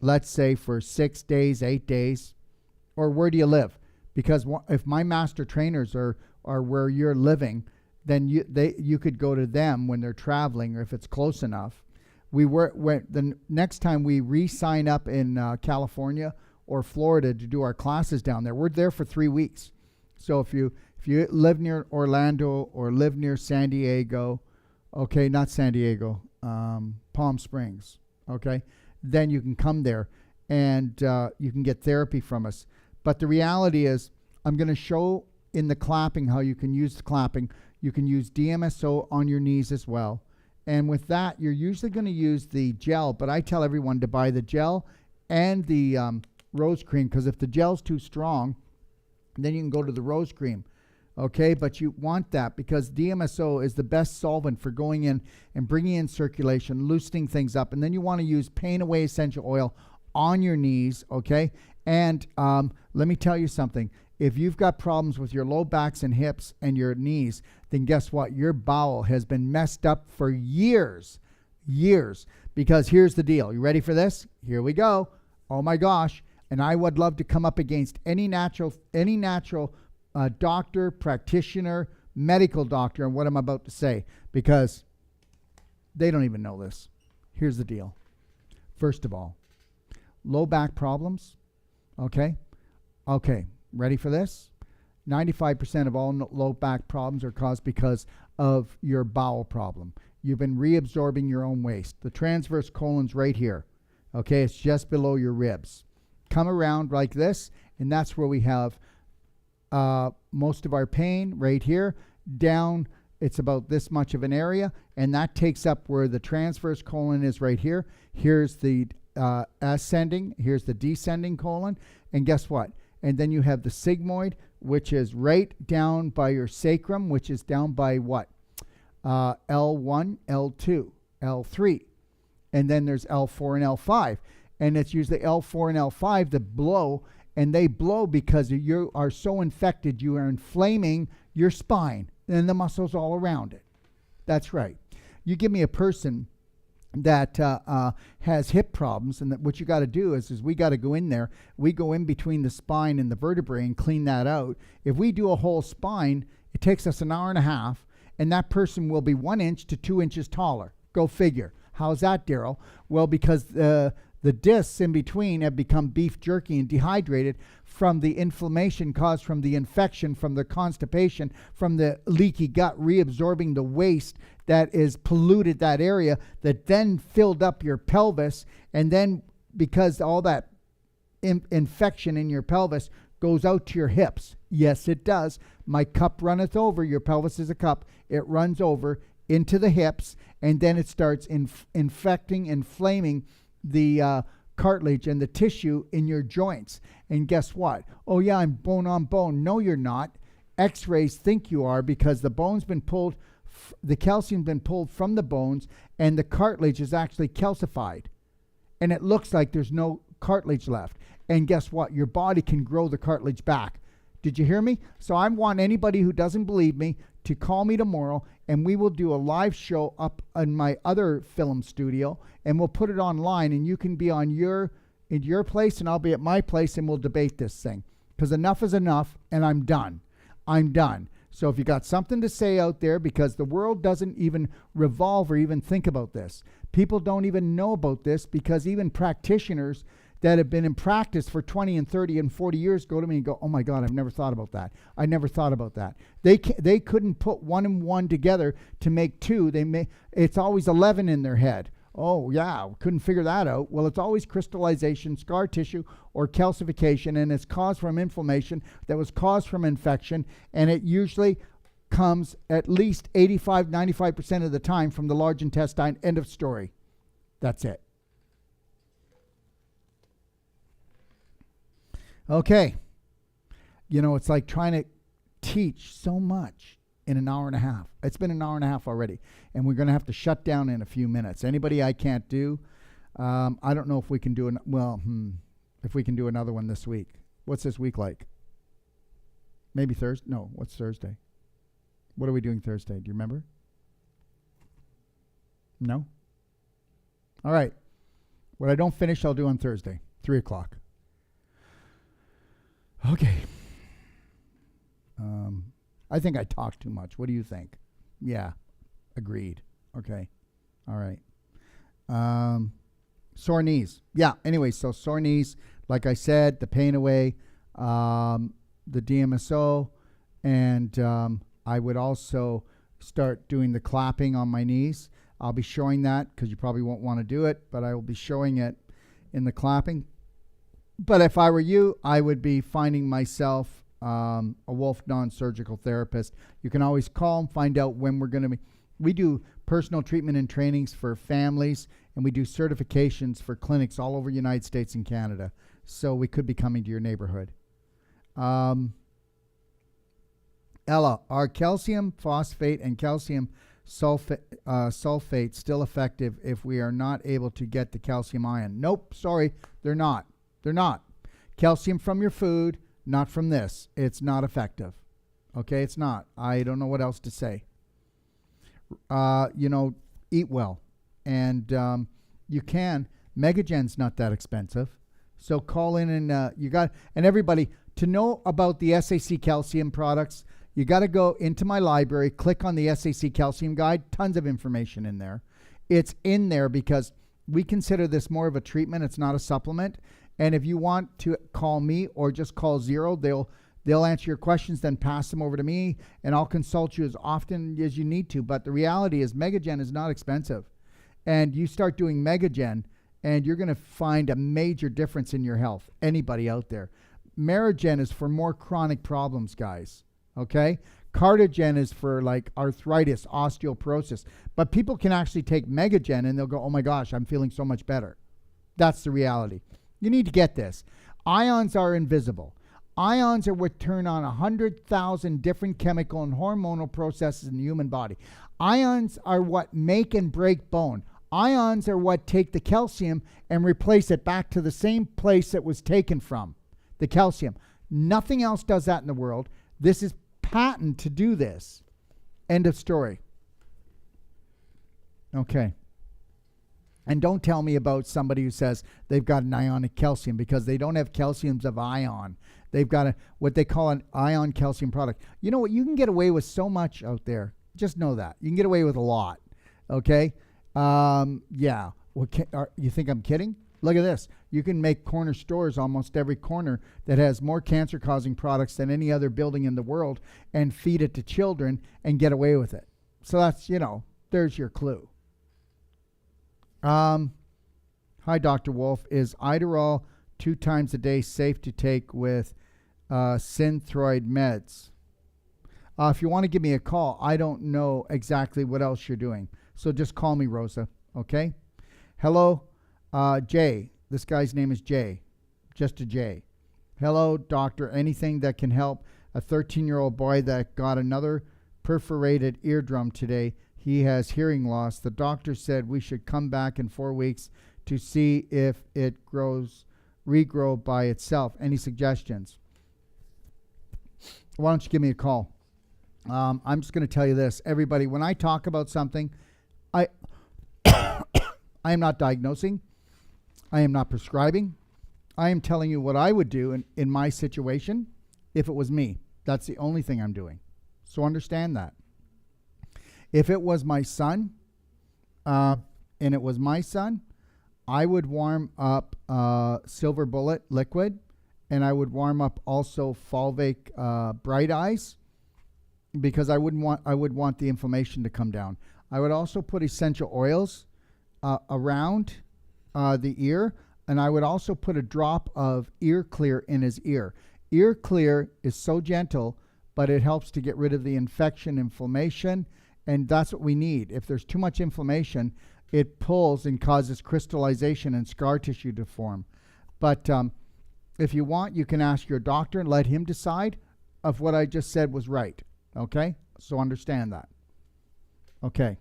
let's say for 6 days, 8 days, or where do you live? Because if my master trainers are where you're living, then you could go to them when they're traveling, or if it's close enough. The next time we re-sign up in California or Florida to do our classes down there, we're there for 3 weeks. So if you live near Orlando or live near San Diego, okay, not San Diego, Palm Springs, okay, then you can come there and you can get therapy from us. But the reality is, I'm going to show in the clapping how you can use the clapping. You can use DMSO on your knees as well. And with that, you're usually going to use the gel, but I tell everyone to buy the gel and the rose cream, because if the gel's too strong, then you can go to the rose cream. Okay, but you want that because DMSO is the best solvent for going in and bringing in circulation, loosening things up. And then you want to use Pain Away Essential Oil on your knees, okay? And let me tell you something. If you've got problems with your low backs and hips and your knees, then guess what? Your bowel has been messed up for years. Because here's the deal. You ready for this? Here we go. Oh my gosh. And I would love to come up against any natural doctor, practitioner, medical doctor, and what I'm about to say, because they don't even know this. Here's the deal. First of all, low back problems, okay? Okay, ready for this? 95% of all low back problems are caused because of your bowel problem. You've been reabsorbing your own waste. The transverse colon's right here. Okay, it's just below your ribs. Come around like this, and that's where we have most of our pain right here. Down, it's about this much of an area, and that takes up where the transverse colon is right here. Here's the ascending, here's the descending colon, and guess what? And then you have the sigmoid, which is right down by your sacrum, which is down by what? L1, L2, L3. And then there's L4 and L5. And it's usually L4 and L5 that blow, and they blow because you are so infected, you are inflaming your spine and the muscles all around it. That's right. You give me a person that has hip problems, and that what you got to do is we got to go in there. We go in between the spine and the vertebrae and clean that out. If we do a whole spine, it takes us an hour and a half, and that person will be 1 inch to 2 inches taller. Go figure. How's that, Darrell? Well, because the discs in between have become beef jerky and dehydrated from the inflammation caused from the infection, from the constipation, from the leaky gut reabsorbing the waste that is polluted that area, that then filled up your pelvis. And then because all that infection in your pelvis goes out to your hips. Yes, it does. My cup runneth over. Your pelvis is a cup. It runs over into the hips, and then it starts infecting, inflaming the cartilage and the tissue in your joints. And guess what? Oh yeah, I'm bone on bone. No, you're not. X-rays think you are, because the bone's been pulled, the calcium's been pulled from the bones, and the cartilage is actually calcified. And it looks like there's no cartilage left. And guess what? Your body can grow the cartilage back. Did you hear me? So I want anybody who doesn't believe me to call me tomorrow, and we will do a live show up in my other film studio, and we'll put it online, and you can be in your place, and I'll be at my place, and we'll debate this thing. Because enough is enough, and I'm done. I'm done. So if you got something to say out there, because the world doesn't even revolve or even think about this. People don't even know about this, because even practitioners that have been in practice for 20 and 30 and 40 years go to me and go, oh my God, I've never thought about that. I never thought about that. They couldn't put one and one together to make two. It's always 11 in their head. Oh yeah, couldn't figure that out. Well, it's always crystallization, scar tissue, or calcification, and it's caused from inflammation that was caused from infection, and it usually comes at least 85, 95% of the time from the large intestine. End of story. That's it. Okay. You know, it's like trying to teach so much in an hour and a half. It's been an hour and a half already, and we're going to have to shut down in a few minutes. Anybody I can't do, I don't know if we can do if we can do another one this week. What's this week like? Maybe Thursday? No, what's Thursday? What are we doing Thursday? Do you remember? No? All right. What I don't finish, I'll do on Thursday, 3 o'clock. Okay. I think I talked too much. What do you think? Yeah. Agreed. Okay. All right. Sore knees. Yeah. Anyway, so sore knees, like I said, the pain away, the DMSO, and I would also start doing the clapping on my knees. I'll be showing that because you probably won't want to do it, but I will be showing it in the clapping. But if I were you, I would be finding myself a Wolfe non-surgical therapist. You can always call and find out when we're going to be. We do personal treatment and trainings for families, and we do certifications for clinics all over the United States and Canada. So we could be coming to your neighborhood. Ella, are calcium phosphate and calcium sulfate still effective if we are not able to get the calcium ion? Nope, sorry, they're not. They're not. Calcium from your food, not from this. It's not effective. Okay, it's not. I don't know what else to say. Eat well. And you can. Megagen's not that expensive. So call in and and everybody, to know about the SAC calcium products, you got to go into my library, click on the SAC calcium guide, tons of information in there. It's in there because we consider this more of a treatment. It's not a supplement. And if you want to call me or just call 0, they'll answer your questions, then pass them over to me, and I'll consult you as often as you need to. But the reality is Megagen is not expensive. And you start doing Megagen, and you're going to find a major difference in your health. Anybody out there. Merigen is for more chronic problems, guys. Okay? Cardigen is for like arthritis, osteoporosis. But people can actually take Megagen and they'll go, oh my gosh, I'm feeling so much better. That's the reality. You need to get this. Ions are invisible. Ions are what turn on 100,000 different chemical and hormonal processes in the human body. Ions are what make and break bone. Ions are what take the calcium and replace it back to the same place it was taken from, the calcium. Nothing else does that in the world. This is patent to do this. End of story. Okay. And don't tell me about somebody who says they've got an ionic calcium, because they don't have calciums of ion. They've got what they call an ion calcium product. You know what? You can get away with so much out there. Just know that. You can get away with a lot. Okay? Yeah. You think I'm kidding? Look at this. You can make corner stores, almost every corner, that has more cancer-causing products than any other building in the world, and feed it to children and get away with it. So that's, there's your clue. Hi, Dr. Wolfe. Is Iderol 2 times a day safe to take with synthroid meds? If you want to give me a call, I don't know exactly what else you're doing. So just call me, Rosa. Okay? Hello, Jay. This guy's name is Jay. Just a J. Hello, doctor. Anything that can help a 13-year-old boy that got another perforated eardrum today. He has hearing loss. The doctor said we should come back in 4 weeks to see if it regrow by itself. Any suggestions? Why don't you give me a call? I'm just going to tell you this. Everybody, when I talk about something, I am not diagnosing. I am not prescribing. I am telling you what I would do in my situation if it was me. That's the only thing I'm doing. So understand that. If it was my son, and it was my son, I would warm up Silver Bullet liquid, and I would warm up also Fulvic Bright Eyes, because I would want the inflammation to come down. I would also put essential oils around the ear, and I would also put a drop of ear clear in his ear. Ear clear is so gentle, but it helps to get rid of the infection, inflammation, and that's what we need. If there's too much inflammation, it pulls and causes crystallization and scar tissue to form. But if you want, you can ask your doctor and let him decide if what I just said was right. Okay? So understand that. Okay.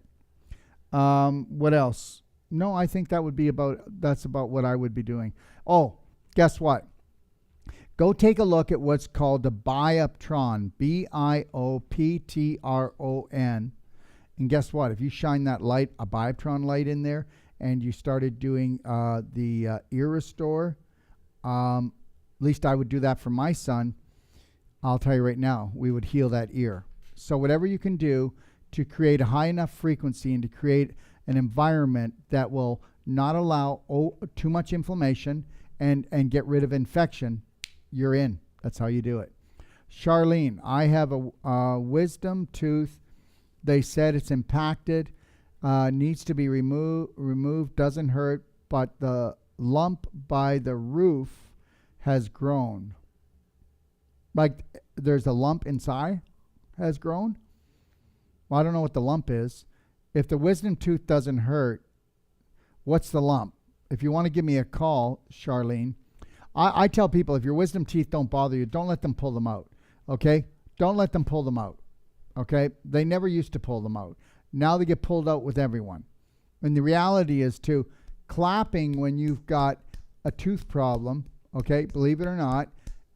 What else? No, I think that's about what I would be doing. Oh, guess what? Go take a look at what's called the Bioptron, Bioptron. And guess what? If you shine that light, a Bioptron light in there, and you started doing the ear restore, at least I would do that for my son, I'll tell you right now, we would heal that ear. So whatever you can do to create a high enough frequency and to create an environment that will not allow too much inflammation and get rid of infection, you're in. That's how you do it. Charlene, I have a wisdom tooth. They said it's impacted, needs to be removed, doesn't hurt, but the lump by the roof has grown. Like there's a lump inside has grown? Well, I don't know what the lump is. If the wisdom tooth doesn't hurt, what's the lump? If you want to give me a call, Charlene, I tell people if your wisdom teeth don't bother you, don't let them pull them out. Okay? Don't let them pull them out. Okay? They never used to pull them out. Now they get pulled out with everyone. And the reality is too, clapping when you've got a tooth problem, okay, believe it or not,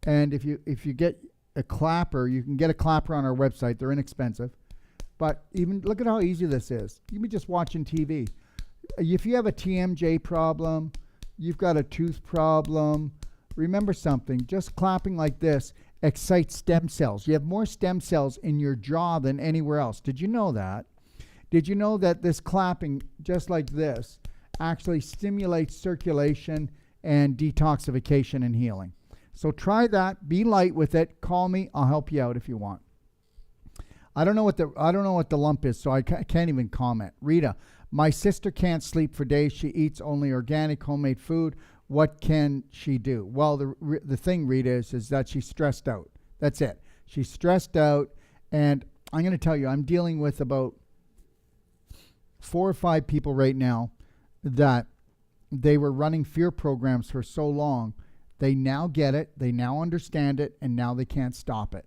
and if you get a clapper, you can get a clapper on our website. They're inexpensive. But even look at how easy this is. You can be just watching TV. If you have a TMJ problem, you've got a tooth problem, remember something, just clapping like this excites stem cells. You have more stem cells in your jaw than anywhere else. Did you know that? Did you know that this clapping, just like this, actually stimulates circulation and detoxification and healing. So try that. Be light with it. Call me. I'll help you out if you want. I don't know what the lump is, so I can't even comment. Rita, my sister can't sleep for days. She eats only organic homemade food. What can she do? Well, the thing, Rita, is that she's stressed out. That's it. She's stressed out, and I'm going to tell you, I'm dealing with about 4 or 5 people right now that they were running fear programs for so long. They now get it, they now understand it, and now they can't stop it.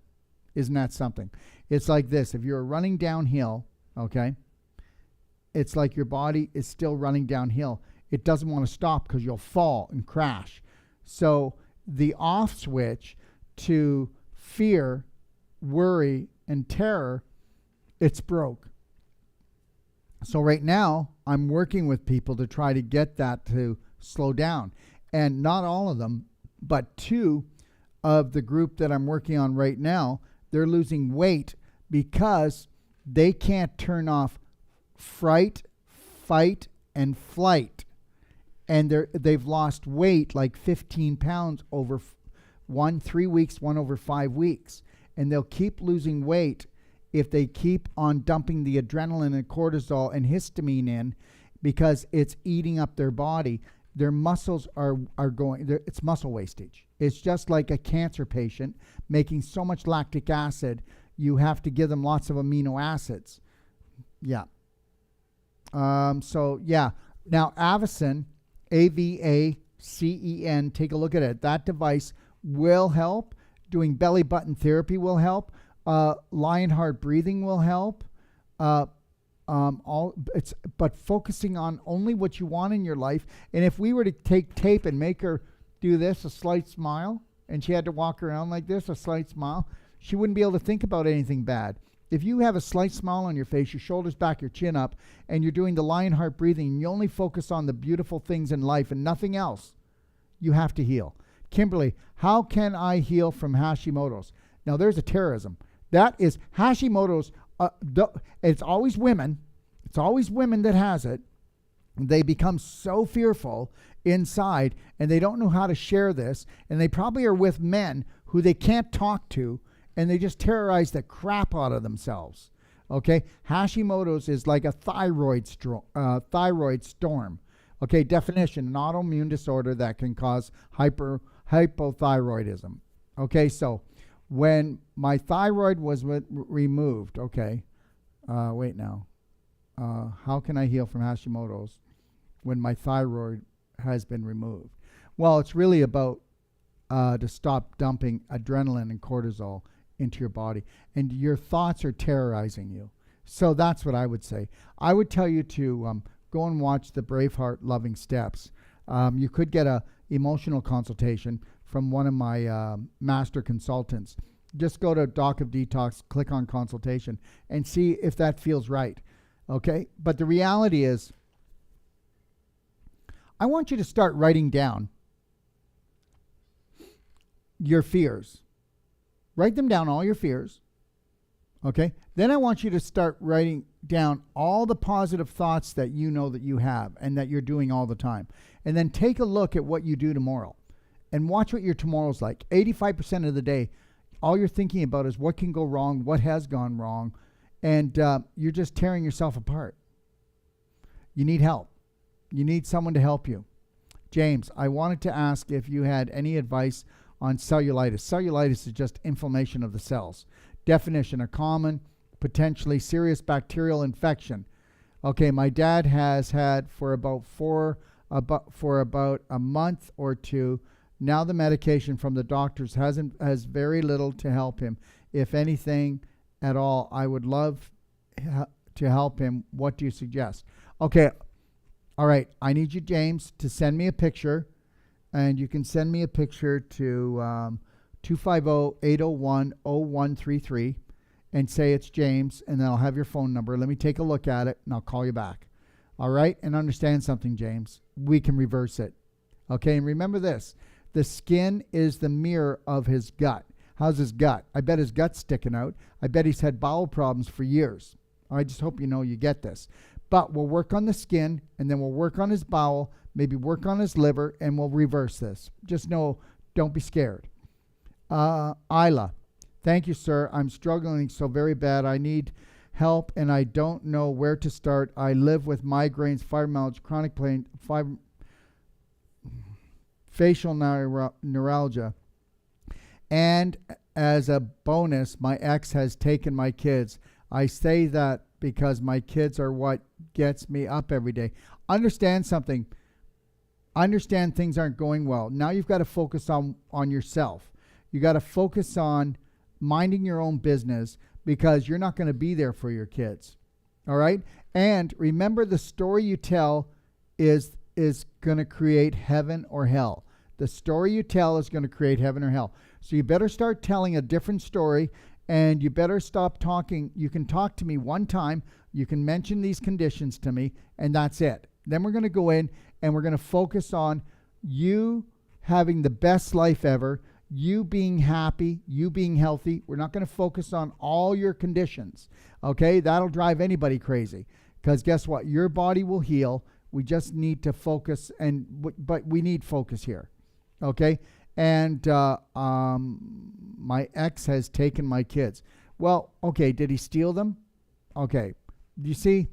Isn't that something? It's like this. If you're running downhill, okay, it's like your body is still running downhill. It doesn't want to stop because you'll fall and crash. So the off switch to fear, worry, and terror, it's broke. So right now, I'm working with people to try to get that to slow down. And not all of them, but 2 of the group that I'm working on right now, they're losing weight because they can't turn off fright, fight, and flight. And they've lost weight like 15 pounds over 3 weeks, one over 5 weeks. And they'll keep losing weight if they keep on dumping the adrenaline and cortisol and histamine in, because it's eating up their body. Their muscles are going, it's muscle wastage. It's just like a cancer patient making so much lactic acid, you have to give them lots of amino acids. Yeah. So, yeah. Now, Avacen, AVACEN, take a look at it. That device will help. Doing belly button therapy will help. Lionheart breathing will help. But focusing on only what you want in your life. And if we were to take tape and make her do this, a slight smile, and she had to walk around like this, a slight smile, she wouldn't be able to think about anything bad. If you have a slight smile on your face, your shoulders back, your chin up, and you're doing the Lionheart breathing, and you only focus on the beautiful things in life and nothing else, you have to heal. Kimberly, how can I heal from Hashimoto's? Now, there's a terrorism. That is Hashimoto's. It's always women. It's always women that has it. They become so fearful inside, and they don't know how to share this, and they probably are with men who they can't talk to, and they just terrorize the crap out of themselves. Okay? Hashimoto's is like a thyroid storm. Okay, definition, an autoimmune disorder that can cause hypothyroidism. Okay, so when my thyroid was removed, okay, wait now. How can I heal from Hashimoto's when my thyroid has been removed? Well, it's really about to stop dumping adrenaline and cortisol into your body. And your thoughts are terrorizing you. So that's what I would say. I would tell you to go and watch the Braveheart Loving Steps. You could get a emotional consultation from one of my master consultants. Just go to Doc of Detox, click on consultation, and see if that feels right. Okay? But the reality is, I want you to start writing down your fears. Write them down, all your fears. Okay? Then I want you to start writing down all the positive thoughts that you know that you have and that you're doing all the time. And then take a look at what you do tomorrow and watch what your tomorrow's like. 85% of the day, all you're thinking about is what can go wrong, what has gone wrong, and you're just tearing yourself apart. You need help. You need someone to help you. James, I wanted to ask if you had any advice on cellulitis. Cellulitis is just inflammation of the cells. Definition, a common, potentially serious bacterial infection. Okay, my dad has had for about a month or two. Now the medication from the doctors has very little to help him. If anything at all, I would love to help him. What do you suggest? Okay, all right. I need you, James, to send me a picture, and you can send me a picture to 250-801-0133 and say it's James, and then I'll have your phone number. Let me take a look at it, and I'll call you back. All right? And understand something, James. We can reverse it. Okay? And remember this. The skin is the mirror of his gut. How's his gut? I bet his gut's sticking out. I bet he's had bowel problems for years. I just hope you know you get this. But we'll work on the skin, and then we'll work on his bowel, maybe work on his liver, and we'll reverse this. Just know, don't be scared. Isla, thank you, sir. I'm struggling so very bad. I need help, and I don't know where to start. I live with migraines, fibromyalgia, chronic pain, facial neuralgia. And as a bonus, my ex has taken my kids. I say that because my kids are what gets me up every day. Understand something. Understand things aren't going well. Now you've got to focus on yourself. You got to focus on minding your own business, because you're not going to be there for your kids. All right? And remember, the story you tell is going to create heaven or hell. The story you tell is going to create heaven or hell. So you better start telling a different story, and you better stop talking. You can talk to me one time. You can mention these conditions to me, and that's it. Then we're going to go in and we're going to focus on you having the best life ever, you being happy, you being healthy. We're not going to focus on all your conditions. Okay? That'll drive anybody crazy, because guess what? Your body will heal. We just need to focus, but we need focus here. Okay? And my ex has taken my kids. Well, okay, did he steal them? Okay. You see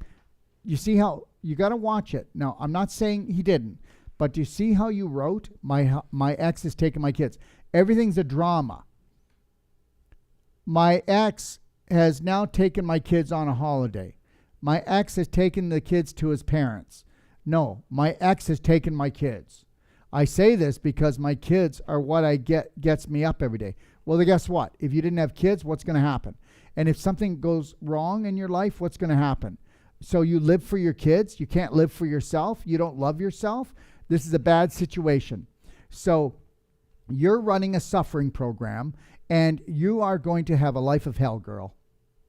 how you got to watch it. Now, I'm not saying he didn't, but do you see how you wrote my ex has taken my kids? Everything's a drama. My ex has now taken my kids on a holiday. My ex has taken the kids to his parents. No, my ex has taken my kids. I say this because my kids are what gets me up every day. Well, then guess what? If you didn't have kids, what's going to happen? And if something goes wrong in your life, what's going to happen? So you live for your kids. You can't live for yourself. You don't love yourself. This is a bad situation. So you're running a suffering program, and you are going to have a life of hell, girl.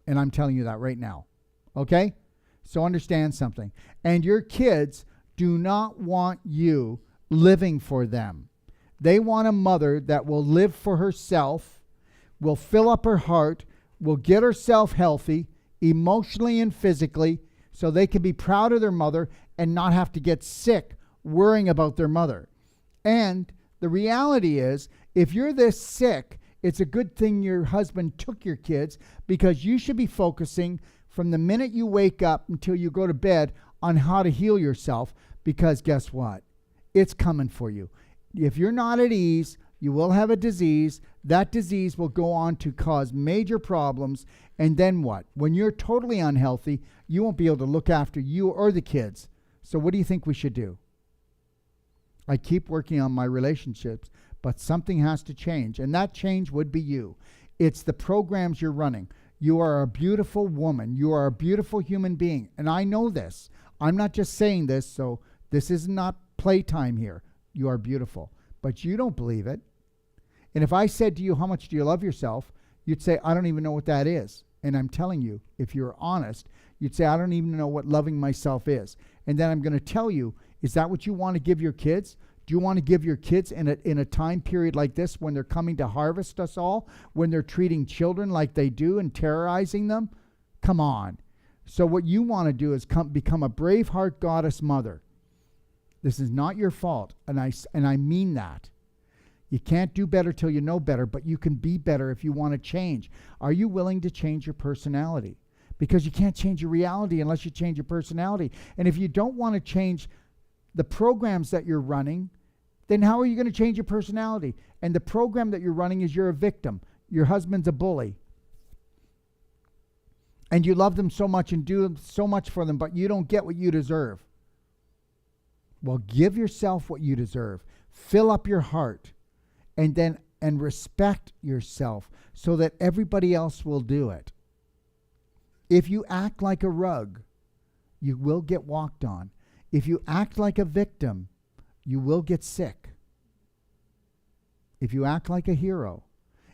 And I'm telling you that right now. Okay? So understand something. And your kids do not want you living for them. They want a mother that will live for herself, will fill up her heart, will get herself healthy emotionally and physically, so they can be proud of their mother and not have to get sick worrying about their mother. And the reality is, if you're this sick, it's a good thing your husband took your kids, because you should be focusing from the minute you wake up until you go to bed on how to heal yourself, because guess what? It's coming for you. If you're not at ease, you will have a disease. That disease will go on to cause major problems. And then what? When you're totally unhealthy, you won't be able to look after you or the kids. So what do you think we should do? I keep working on my relationships, but something has to change. And that change would be you. It's the programs you're running. You are a beautiful woman. You are a beautiful human being. And I know this. I'm not just saying this, so this is not playtime here. You are beautiful. But you don't believe it. And if I said to you, how much do you love yourself? You'd say, I don't even know what that is. And I'm telling you, if you're honest, you'd say, I don't even know what loving myself is. And then I'm going to tell you, is that what you want to give your kids? Do you want to give your kids in a time period like this, when they're coming to harvest us all, when they're treating children like they do and terrorizing them? Come on. So what you want to do is become a Braveheart goddess mother. This is not your fault, and I mean that. You can't do better till you know better, but you can be better if you want to change. Are you willing to change your personality? Because you can't change your reality unless you change your personality. And if you don't want to change the programs that you're running, then how are you going to change your personality? And the program that you're running is you're a victim. Your husband's a bully. And you love them so much and do so much for them, but you don't get what you deserve. Well, give yourself what you deserve. Fill up your heart, and respect yourself so that everybody else will do it. If you act like a rug, you will get walked on. If you act like a victim, you will get sick. If you act like a hero,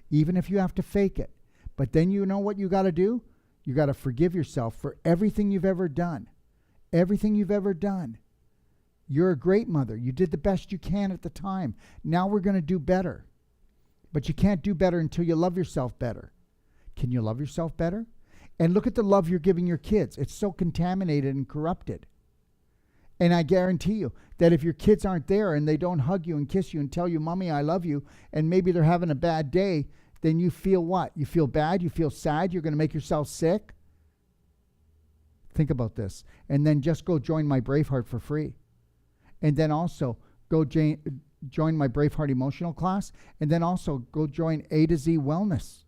even if you have to fake it, but then you know what you got to do? You got to forgive yourself for everything you've ever done. Everything you've ever done. You're a great mother. You did the best you can at the time. Now we're going to do better. But you can't do better until you love yourself better. Can you love yourself better? And look at the love you're giving your kids. It's so contaminated and corrupted. And I guarantee you that if your kids aren't there and they don't hug you and kiss you and tell you, Mommy, I love you, and maybe they're having a bad day, then you feel what? You feel bad, you feel sad, you're going to make yourself sick? Think about this. And then just go join my Braveheart for free. And then also go join my Braveheart emotional class. And then also go join A to Z Wellness.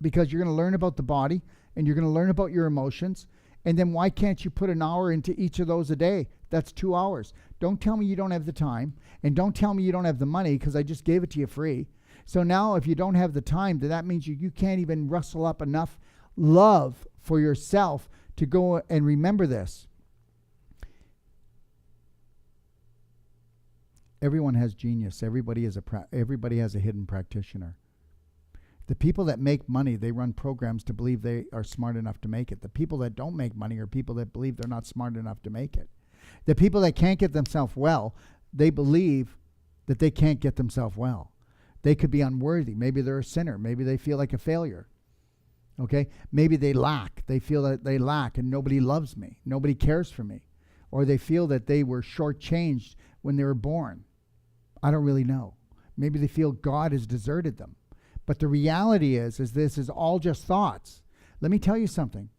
Because you're going to learn about the body and you're going to learn about your emotions. And then why can't you put an hour into each of those a day? That's 2 hours. Don't tell me you don't have the time. And don't tell me you don't have the money, because I just gave it to you free. So now if you don't have the time, then that means you can't even rustle up enough love for yourself to go and remember this. Everyone has genius. Everybody has a hidden practitioner. The people that make money, they run programs to believe they are smart enough to make it. The people that don't make money are people that believe they're not smart enough to make it. The people that can't get themselves well, they believe that they can't get themselves well. They could be unworthy. Maybe they're a sinner. Maybe they feel like a failure. Okay? Maybe they lack. They feel that they lack and nobody loves me. Nobody cares for me. Or they feel that they were shortchanged when they were born. I don't really know. Maybe they feel God has deserted them. But the reality is this is all just thoughts. Let me tell you something.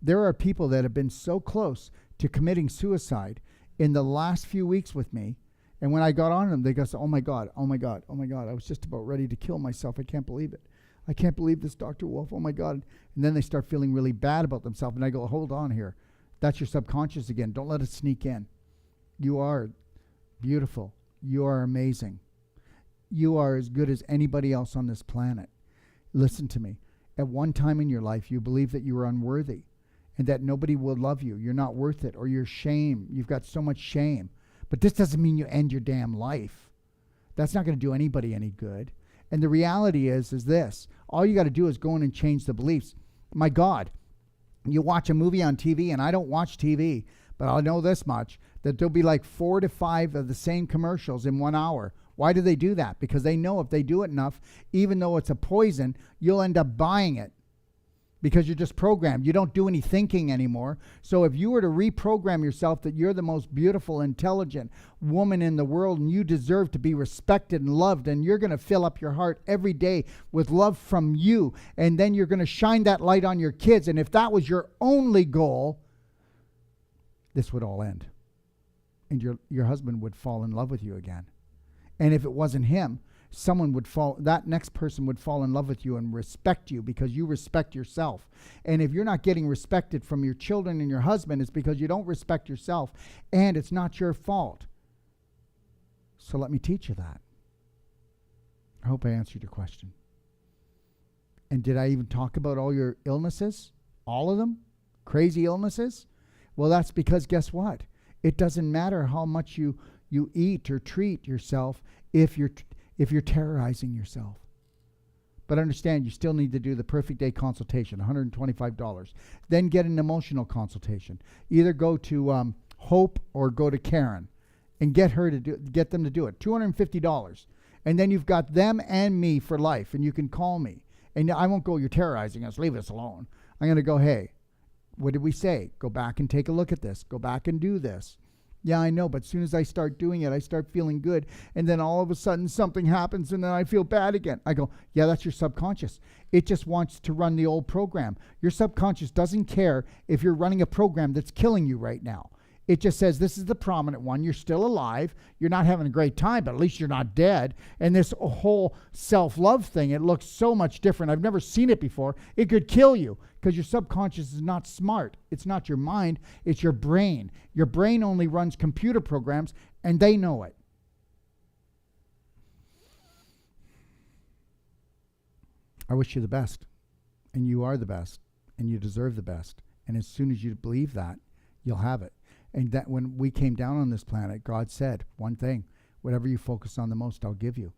There are people that have been so close to committing suicide in the last few weeks with me. And when I got on them, they go, oh my God, oh my God, oh my God. I was just about ready to kill myself. I can't believe it. I can't believe this, Dr. Wolfe. Oh my God. And then they start feeling really bad about themselves. And I go, hold on here. That's your subconscious again. Don't let it sneak in. You are beautiful. You are amazing. You are as good as anybody else on this planet. Listen to me. At one time in your life, you believe that you are unworthy and that nobody will love you. You're not worth it, or you're shame. You've got so much shame. But this doesn't mean you end your damn life. That's not going to do anybody any good. And the reality is this. All you got to do is go in and change the beliefs. My God, you watch a movie on TV, and I don't watch TV, but I'll know this much, that there'll be like 4 to 5 of the same commercials in 1 hour. Why do they do that? Because they know if they do it enough, even though it's a poison, you'll end up buying it. Because you're just programmed. You don't do any thinking anymore. So if you were to reprogram yourself that you're the most beautiful, intelligent woman in the world and you deserve to be respected and loved, and you're going to fill up your heart every day with love from you, and then you're going to shine that light on your kids, and if that was your only goal, this would all end. And your husband would fall in love with you again. And if it wasn't him, that next person would fall in love with you and respect you because you respect yourself. And if you're not getting respected from your children and your husband, it's because you don't respect yourself, and it's not your fault. So let me teach you that. I hope I answered your question. And did I even talk about all your illnesses? All of them? Crazy illnesses? Well, that's because guess what? It doesn't matter how much you eat or treat yourself if you're terrorizing yourself. But understand, you still need to do the Perfect Day consultation, $125. Then get an emotional consultation. Either go to Hope or go to Karen and get them to do it. $250. And then you've got them and me for life, and you can call me. And I won't go, you're terrorizing us, leave us alone. I'm going to go, hey, what did we say? Go back and take a look at this. Go back and do this. Yeah, I know, but as soon as I start doing it, I start feeling good. And then all of a sudden something happens and then I feel bad again. I go, yeah, that's your subconscious. It just wants to run the old program. Your subconscious doesn't care if you're running a program that's killing you right now. It just says, this is the prominent one. You're still alive. You're not having a great time, but at least you're not dead. And this whole self-love thing, it looks so much different. I've never seen it before. It could kill you because your subconscious is not smart. It's not your mind. It's your brain. Your brain only runs computer programs, and they know it. I wish you the best. And you are the best. And you deserve the best. And as soon as you believe that, you'll have it. And that when we came down on this planet, God said one thing: whatever you focus on the most, I'll give you.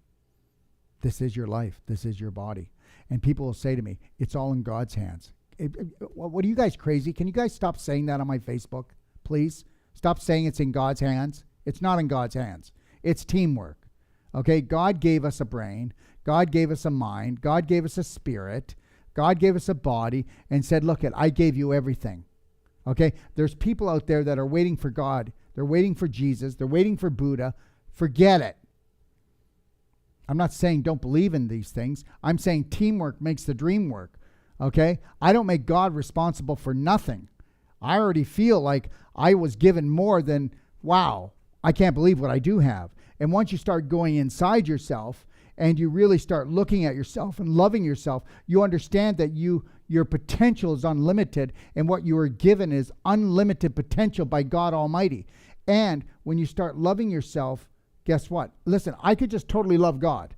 This is your life. This is your body. And people will say to me, it's all in God's hands. What are you guys crazy? Can you guys stop saying that on my Facebook, please? Stop saying it's in God's hands. It's not in God's hands. It's teamwork. Okay? God gave us a brain. God gave us a mind. God gave us a spirit. God gave us a body and said, look, I gave you everything. Okay? There's people out there that are waiting for God. They're waiting for Jesus. They're waiting for Buddha. Forget it. I'm not saying don't believe in these things. I'm saying teamwork makes the dream work. Okay? I don't make God responsible for nothing. I already feel like I was given more than, wow, I can't believe what I do have. And once you start going inside yourself and you really start looking at yourself and loving yourself, you understand that your potential is unlimited, and what you are given is unlimited potential by God Almighty. And when you start loving yourself, guess what? Listen, I could just totally love God,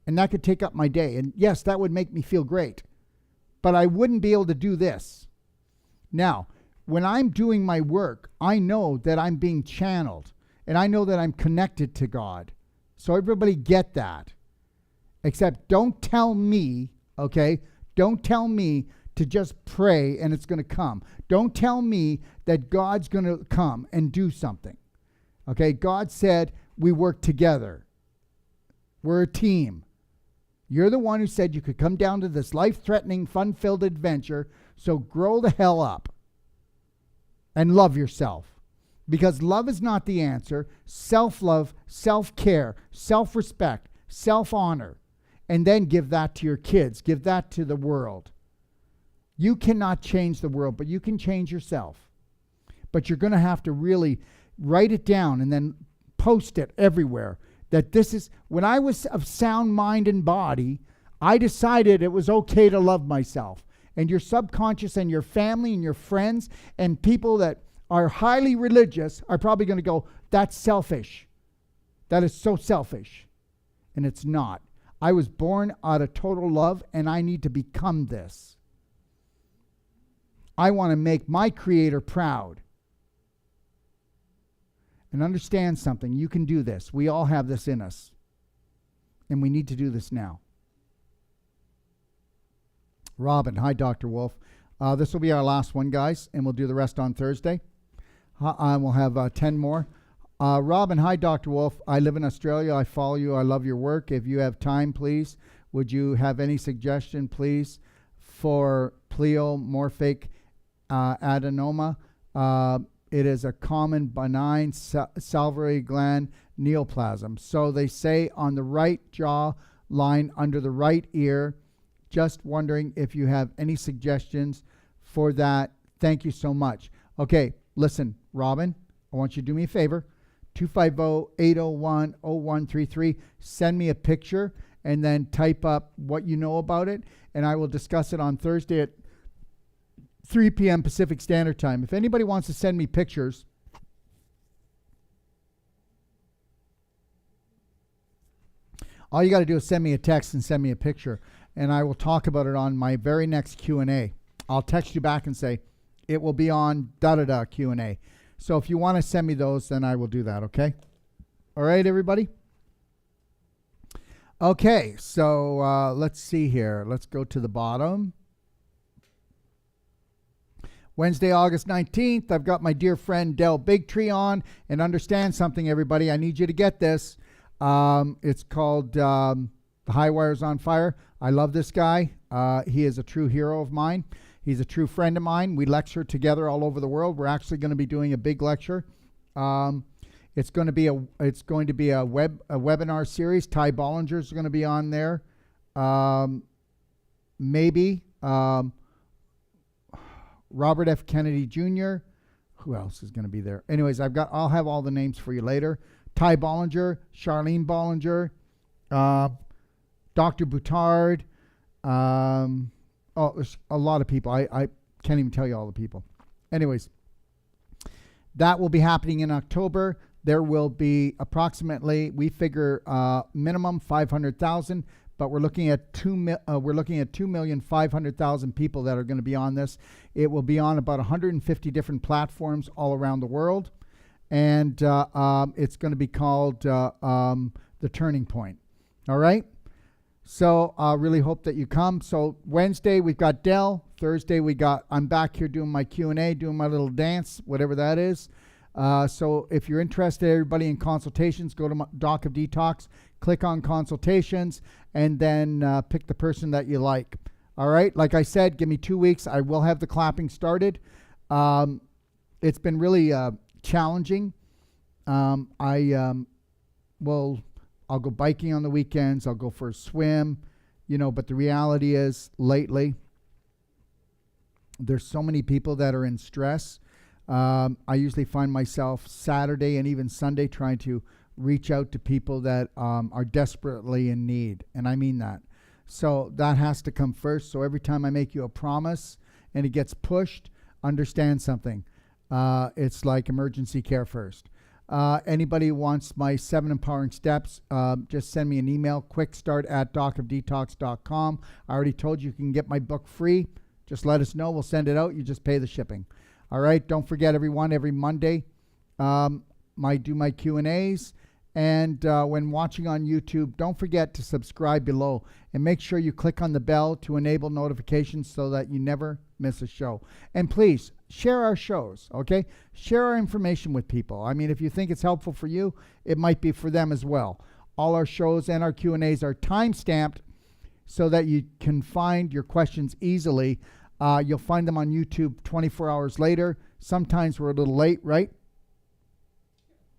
and that could take up my day. And yes, that would make me feel great, but I wouldn't be able to do this. Now, when I'm doing my work, I know that I'm being channeled, and I know that I'm connected to God. So everybody get that. Except don't tell me, okay? Don't tell me to just pray and it's going to come. Don't tell me that God's going to come and do something. Okay? God said we work together. We're a team. You're the one who said you could come down to this life-threatening, fun-filled adventure, so grow the hell up and love yourself. Because love is not the answer. Self-love, self-care, self-respect, self-honor. And then give that to your kids. Give that to the world. You cannot change the world, but you can change yourself. But you're going to have to really write it down and then post it everywhere. That this is, when I was of sound mind and body, I decided it was okay to love myself. And your subconscious and your family and your friends and people that are highly religious are probably going to go, that's selfish. That is so selfish. And it's not. I was born out of total love, and I need to become this. I want to make my Creator proud. And understand something. You can do this. We all have this in us. And we need to do this now. Robin, hi, Dr. Wolfe. This will be our last one, guys, and we'll do the rest on Thursday. We'll have 10 more. Robin, hi, Dr. Wolfe. I live in Australia. I follow you. I love your work. If you have time, please, would you have any suggestion, please, for pleomorphic adenoma? It is a common benign salivary gland neoplasm. So they say on the right jaw line under the right ear. Just wondering if you have any suggestions for that. Thank you so much. Okay, listen, Robin, I want you to do me a favor. 250-801-0133. Send me a picture and then type up what you know about it, and I will discuss it on Thursday at 3 p.m. Pacific Standard Time. If anybody wants to send me pictures, all you got to do is send me a text and send me a picture, and I will talk about it on my very next Q&A. I'll text you back and say, it will be on da-da-da Q&A. So if you want to send me those, then I will do that, okay? All right, everybody? Okay, so let's see here. Let's go to the bottom. Wednesday, August 19th, I've got my dear friend Del Bigtree on. And understand something, everybody. I need you to get this. It's called The High Wire's on Fire. I love this guy. He is a true hero of mine. He's a true friend of mine. We lecture together all over the world. We're actually going to be doing a big lecture. It's going to be a webinar series. Ty Bollinger is going to be on there. Maybe Robert F. Kennedy Jr. Who else is going to be there? Anyways, I'll have all the names for you later. Ty Bollinger, Charlene Bollinger, Dr. Boutard. There's a lot of people. I can't even tell you all the people. Anyways, that will be happening in October. There will be approximately, we figure minimum 500,000, but we're looking at 2,500,000 people that are going to be on this. It will be on about 150 different platforms all around the world, and it's going to be called The Turning Point. All right. So I really hope that you come. So Wednesday we've got Dell. Thursday I'm back here doing my Q&A, doing my little dance, whatever that is. So if you're interested, everybody, in consultations, go to Doc of Detox, click on consultations, and then pick the person that you like. All right. Like I said, give me 2 weeks. I will have the clapping started. It's been really challenging. I'll go biking on the weekends. I'll go for a swim, but the reality is lately there's so many people that are in stress. I usually find myself Saturday and even Sunday trying to reach out to people that are desperately in need. And I mean that. So that has to come first. So every time I make you a promise and it gets pushed, understand something. It's like emergency care first. Anybody who wants my 7 empowering steps, just send me an email, quickstart@docofdetox.com. I already told you you can get my book free. Just let us know. We'll send it out. You just pay the shipping. All right. Don't forget, everyone, every Monday, I do my Q&As. And when watching on YouTube, don't forget to subscribe below and make sure you click on the bell to enable notifications so that you never miss a show. And please share our shows, okay? Share our information with people. I mean, if you think it's helpful for you, it might be for them as well. All our shows and our Q&As are time-stamped so that you can find your questions easily. You'll find them on YouTube 24 hours later. Sometimes we're a little late, right?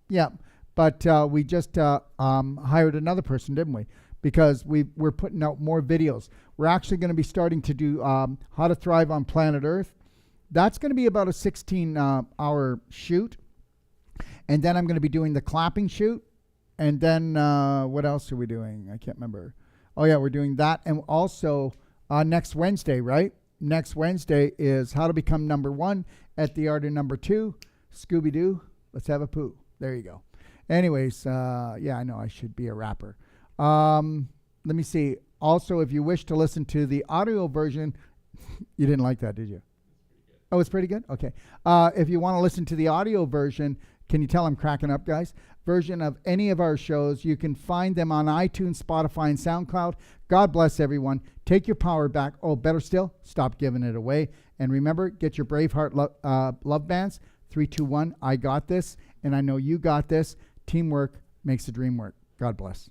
Yeah. But we just hired another person, didn't we? Because we're putting out more videos. We're actually going to be starting to do How to Thrive on Planet Earth. That's going to be about a 16-hour shoot. And then I'm going to be doing the clapping shoot. And then what else are we doing? I can't remember. Oh, yeah, we're doing that. And also next Wednesday, right? Next Wednesday is How to Become Number One at the Art of Number Two. Scooby-Doo, let's have a poo. There you go. Anyways, yeah, I know I should be a rapper. Let me see. Also, if you wish to listen to the audio version, you didn't like that, did you? Oh, it's pretty good? Okay. If you want to listen to the audio version, can you tell I'm cracking up, guys? Version of any of our shows, you can find them on iTunes, Spotify, and SoundCloud. God bless everyone. Take your power back. Oh, better still, stop giving it away. And remember, get your Braveheart love bands. 3, 2, 1, I got this, and I know you got this. Teamwork makes the dream work. God bless.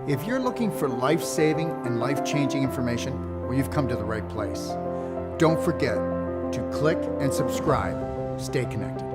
If you're looking for life-saving and life-changing information, well, you've come to the right place. Don't forget to click and subscribe. Stay connected.